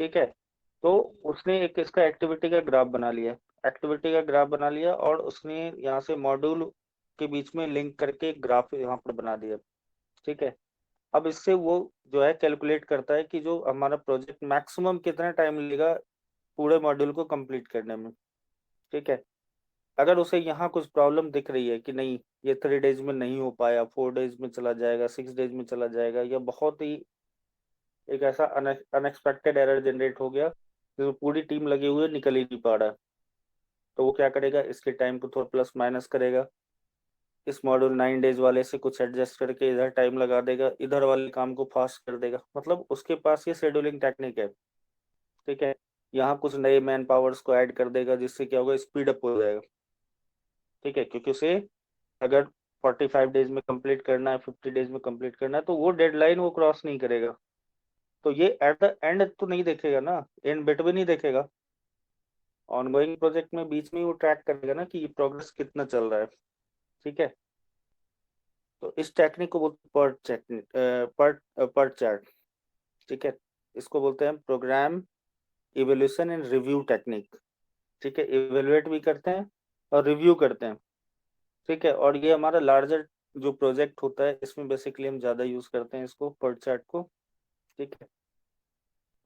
ठीक है? तो उसने एक इसका एक्टिविटी का ग्राफ बना लिया, एक्टिविटी का ग्राफ बना लिया और उसने यहाँ से मॉड्यूल के बीच में लिंक करके एक ग्राफ यहाँ पर बना दिया, ठीक है? अब इससे वो जो है कैलकुलेट करता है कि जो हमारा प्रोजेक्ट मैक्सिमम कितना टाइम लेगा पूरे मॉड्यूल को कंप्लीट करने में, ठीक है? अगर उसे यहाँ कुछ प्रॉब्लम दिख रही है कि नहीं ये 3 डेज में नहीं हो पाया, 4 डेज में चला जाएगा, 6 डेज में चला जाएगा, या बहुत ही एक ऐसा अनएक्सपेक्टेड एरर जनरेट हो गया जो पूरी टीम लगी हुई है निकल ही नहीं पा रहा है, तो वो क्या करेगा, इसके टाइम को थोड़ा प्लस माइनस करेगा, इस मॉड्यूल 9 डेज वाले से कुछ एडजस्ट करके इधर टाइम लगा देगा, इधर वाले काम को फास्ट कर देगा, मतलब उसके पास ये शेड्यूलिंग टेक्निक है, ठीक है? यहाँ कुछ नए मैन पावर्स को ऐड कर देगा जिससे क्या होगा, स्पीड अप हो जाएगा, ठीक है? क्योंकि उसे अगर 45 डेज में कंप्लीट करना है, 50 डेज में कंप्लीट करना है, तो वो डेडलाइन वो क्रॉस नहीं करेगा, तो ये एट द एंड तो नहीं देखेगा ना, एंड बिट भी नहीं देखेगा, ऑनगोइंग प्रोजेक्ट में बीच में वो ट्रैक करेगा ना कि ये प्रोग्रेस कितना चल रहा है, ठीक है? तो इस टेक्निक को बोलते हैं पर्ट टेक्निक, पर्ट चार्ट, ठीक है? इसको बोलते हैं programme evaluation and review technique, ठीक है? इवेलुएट भी करते हैं और रिव्यू करते हैं, ठीक है? और ये हमारा लार्जर जो प्रोजेक्ट होता है इसमें बेसिकली हम ज़्यादा यूज करते हैं इसको, पर्ट चार्ट को, ठीक है?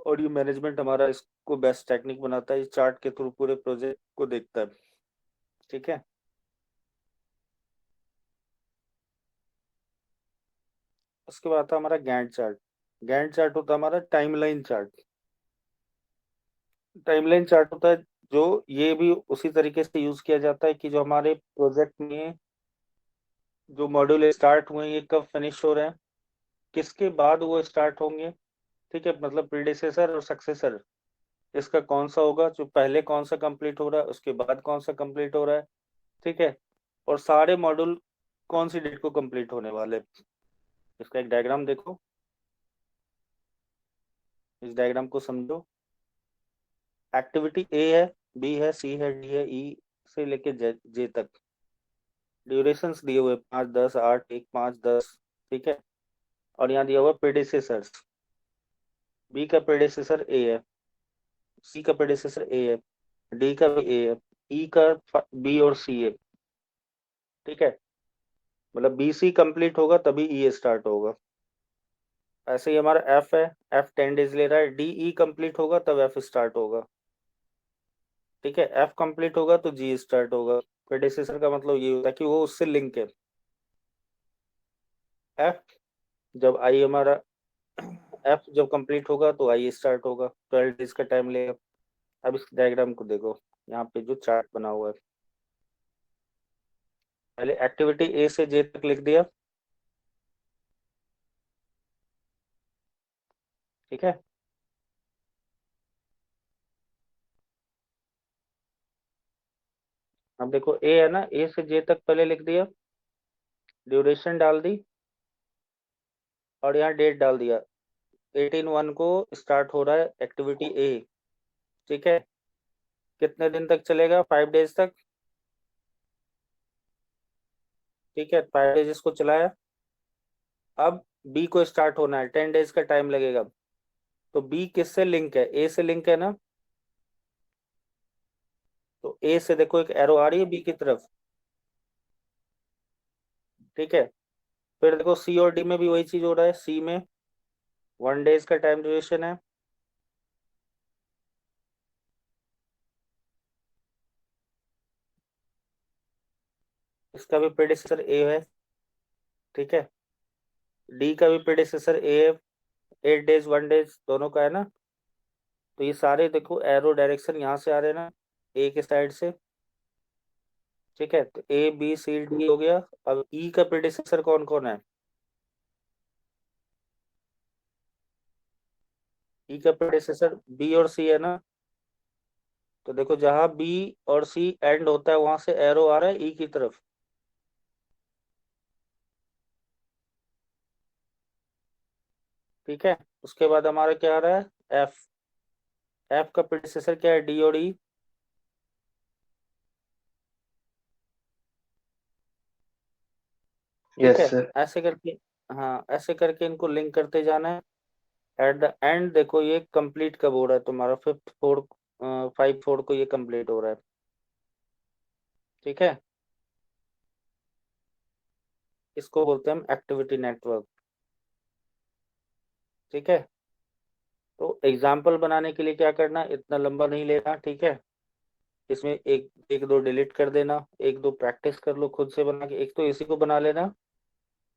और ये मैनेजमेंट हमारा इसको बेस्ट टेक्निक बनाता है, इस चार्ट के थ्रू पूरे प्रोजेक्ट को देखता है, ठीक है? उसके बाद आता है हमारा गैंट चार्ट। गैंट चार्ट होता है हमारा टाइमलाइन चार्ट। टाइमलाइन चार्ट होता है जो ये भी उसी तरीके से यूज किया जाता है कि जो हमारे प्रोजेक्ट में जो मॉड्यूल स्टार्ट हुए ये कब फिनिश हो रहे हैं, किसके बाद वो स्टार्ट होंगे, ठीक है? मतलब प्रीडिसेसर और सक्सेसर, इसका कौन सा होगा, जो पहले कौन सा कंप्लीट हो रहा है, उसके बाद कौन सा कंप्लीट हो रहा है, ठीक है, और सारे मॉड्यूल कौन सी डेट को कंप्लीट होने वाले। इसका एक डायग्राम देखो, इस डायग्राम को समझो। एक्टिविटी ए है, बी है, सी है, डी है, ई से लेके जे तक। ड्यूरेशंस दिए हुए 5, 10, 8, 1, 5, 10, ठीक है। और यहाँ दिया हुआ प्रेडिसेसर्स, बी का प्रेडिसेसर ए है, सी का प्रेडिसेसर ए है, डी का भी ए है, ई का बी और सी है, ठीक है। मतलब बी सी कंप्लीट होगा तभी ई स्टार्ट होगा। ऐसे ही हमारा एफ है, एफ 10 डेज ले रहा है, डी ई कंप्लीट होगा तब एफ स्टार्ट होगा, ठीक है। एफ कंप्लीट होगा तो जी स्टार्ट होगा। प्रेडिसेसर का मतलब ये होता है कि वो उससे लिंक है। एफ जब आई हमारा एफ जब कंप्लीट होगा तो आई स्टार्ट होगा, 12 डेज का टाइम लेगा। अब इस डायग्राम को देखो, यहाँ पे जो चार्ट बना हुआ है, पहले एक्टिविटी ए से जे तक लिख दिया, ठीक है। अब देखो ए है ना, ए से जे तक पहले लिख दिया, ड्यूरेशन डाल दी और यहाँ डेट डाल दिया। 18/1 को स्टार्ट हो रहा है एक्टिविटी ए, ठीक है। कितने दिन तक चलेगा, 5 डेज तक, ठीक है। 5 डेज इसको चलाया। अब बी को स्टार्ट होना है, 10 डेज का टाइम लगेगा। तो बी किससे लिंक है, ए से लिंक है ना, तो ए से देखो एक एरो आ रही है बी की तरफ, ठीक है। फिर देखो सी और डी में भी वही चीज हो रहा है, सी में 1 डेज का टाइम ड्यूरेशन है, इसका भी प्रेडिसेसर ए है, ठीक है। डी का भी प्रेडिसेसर ए है, 8 डेज 1 डेज दोनों का है ना। तो ये सारे देखो एरो डायरेक्शन यहाँ से आ रहे हैं ना, ए के साइड से, ठीक है। तो ए बी सी डी हो गया। अब ई का प्रेडिसेसर कौन कौन है, ई का प्रेडिसेसर बी और सी है ना। तो देखो जहां बी और सी एंड होता है वहां से एरो आ रहा है ई की तरफ, ठीक है। उसके बाद हमारा क्या आ रहा है, एफ, एफ का प्रेडिसेसर क्या है, डी और ई, ठीक यस है। सर। ऐसे करके, हाँ ऐसे करके इनको लिंक करते जाना है। एट द एंड देखो ये कंप्लीट कब हो रहा है तुम्हारा, 5/4 को ये कंप्लीट हो रहा है, ठीक है। इसको बोलते हैं हम एक्टिविटी नेटवर्क, ठीक है। तो एग्जाम्पल बनाने के लिए क्या करना, इतना लंबा नहीं लेना, ठीक है। इसमें एक एक दो डिलीट कर देना, एक दो प्रैक्टिस कर लो खुद से बना के, एक तो इसी को बना लेना।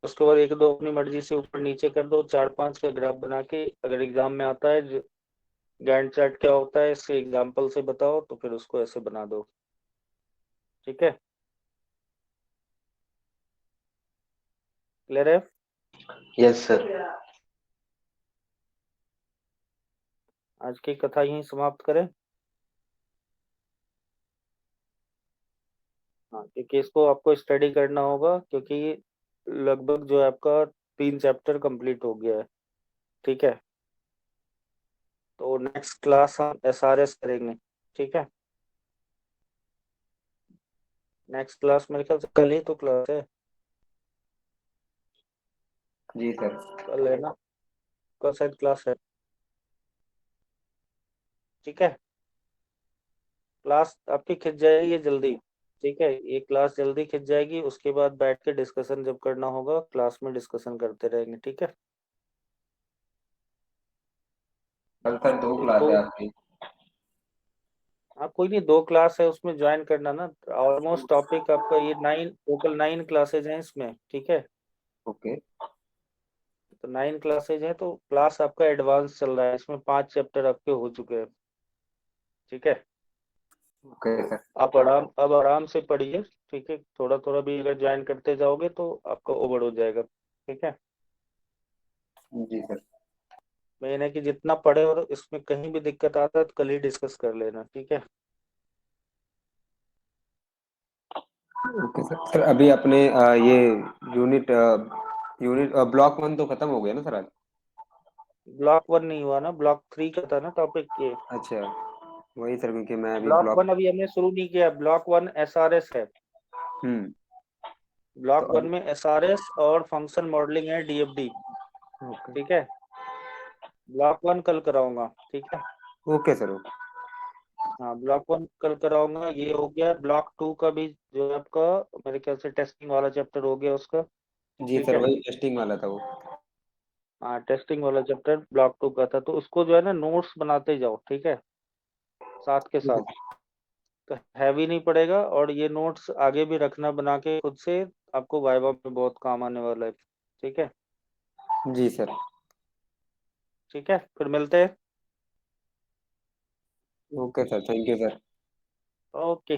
उसके बाद एक दो अपनी मर्जी से ऊपर नीचे कर दो, 4-5 का ग्राफ बना के, अगर एग्जाम में आता है गैंट चार्ट क्या होता है इसके एग्जाम्पल से बताओ, तो फिर उसको ऐसे बना दो, ठीक है। क्लियर है। Yes sir. आज की कथा यहीं समाप्त करें। हाँ, क्योंकि इसको आपको स्टडी करना होगा, क्योंकि लगभग जो है आपका 3 चैप्टर कंप्लीट हो गया है, ठीक है। तो नेक्स्ट क्लास हम एसआरएस करेंगे, ठीक है। नेक्स्ट क्लास मेरे ख्याल से कल ही तो क्लास है, जी सर। कल है ना, कल शायद क्लास है, ठीक है। क्लास आपकी खिंच जाएगी जल्दी, ठीक है। ये क्लास जल्दी खिंच जाएगी, उसके बाद बैठ के डिस्कशन जब करना होगा क्लास में डिस्कशन करते रहेंगे, ठीक है। कल सर 2 क्लास तो है आपकी। हाँ कोई नहीं, 2 क्लास है उसमें ज्वाइन करना ना। ऑलमोस्ट टॉपिक आपका ये 9, टोटल 9 क्लासेज हैं इसमें, ठीक है। ओके। तो 9 क्लासेज हैं, तो क्लास आपका एडवांस चल रहा है, इसमें 5 चैप्टर आपके हो चुके हैं, ठीक है। Okay sir. आप अब आराम से पढ़िए, ठीक है। थोड़ा थोड़ा भी अगर ज्वाइन करते जाओगे तो आपका ओवर हो जाएगा, ठीक है। जी सर। मेन है कि जितना पढ़े और इसमें कहीं भी दिक्कत आता है तो कल ही डिस्कस कर लेना, ठीक है। Okay sir. सर अभी अपने ये यूनिट ब्लॉक 1 तो खत्म हो गया ना सर आज? ब्लॉक 1 नहीं हुआ ना, ब्लॉक 3 का था ना टॉपिक ये। अच्छा, वही सर, क्योंकि मैं अभी ब्लॉक ब्लॉक 1 अभी हमने शुरू नहीं किया, ब्लॉक 1 SRS है। ब्लॉक तो 1 में SRS और फंक्शन मॉडलिंग है, DFD, ओके ठीक है। ब्लॉक 1 कल कराऊंगा, ठीक है। Okay sir, okay. हाँ, ब्लॉक 1 कल कराऊंगा। ये हो गया। ब्लॉक 2 का भी जो है आपका मेरे ख्याल से टेस्टिंग वाला चैप्टर हो गया उसका, जी ठीक सर, है। वही टेस्टिंग वाला था वो। हाँ, टेस्टिंग वाला चैप्टर ब्लॉक 2 का था, तो उसको जो है ना नोट्स बनाते जाओ, ठीक है, साथ के साथ। तो हैवी नहीं पड़ेगा, और ये नोट्स आगे भी रखना बना के खुद से, आपको वाइवा में बहुत काम आने वाला है, ठीक है। जी सर। ठीक है, फिर मिलते हैं। Okay sir, thank you sir. Okay.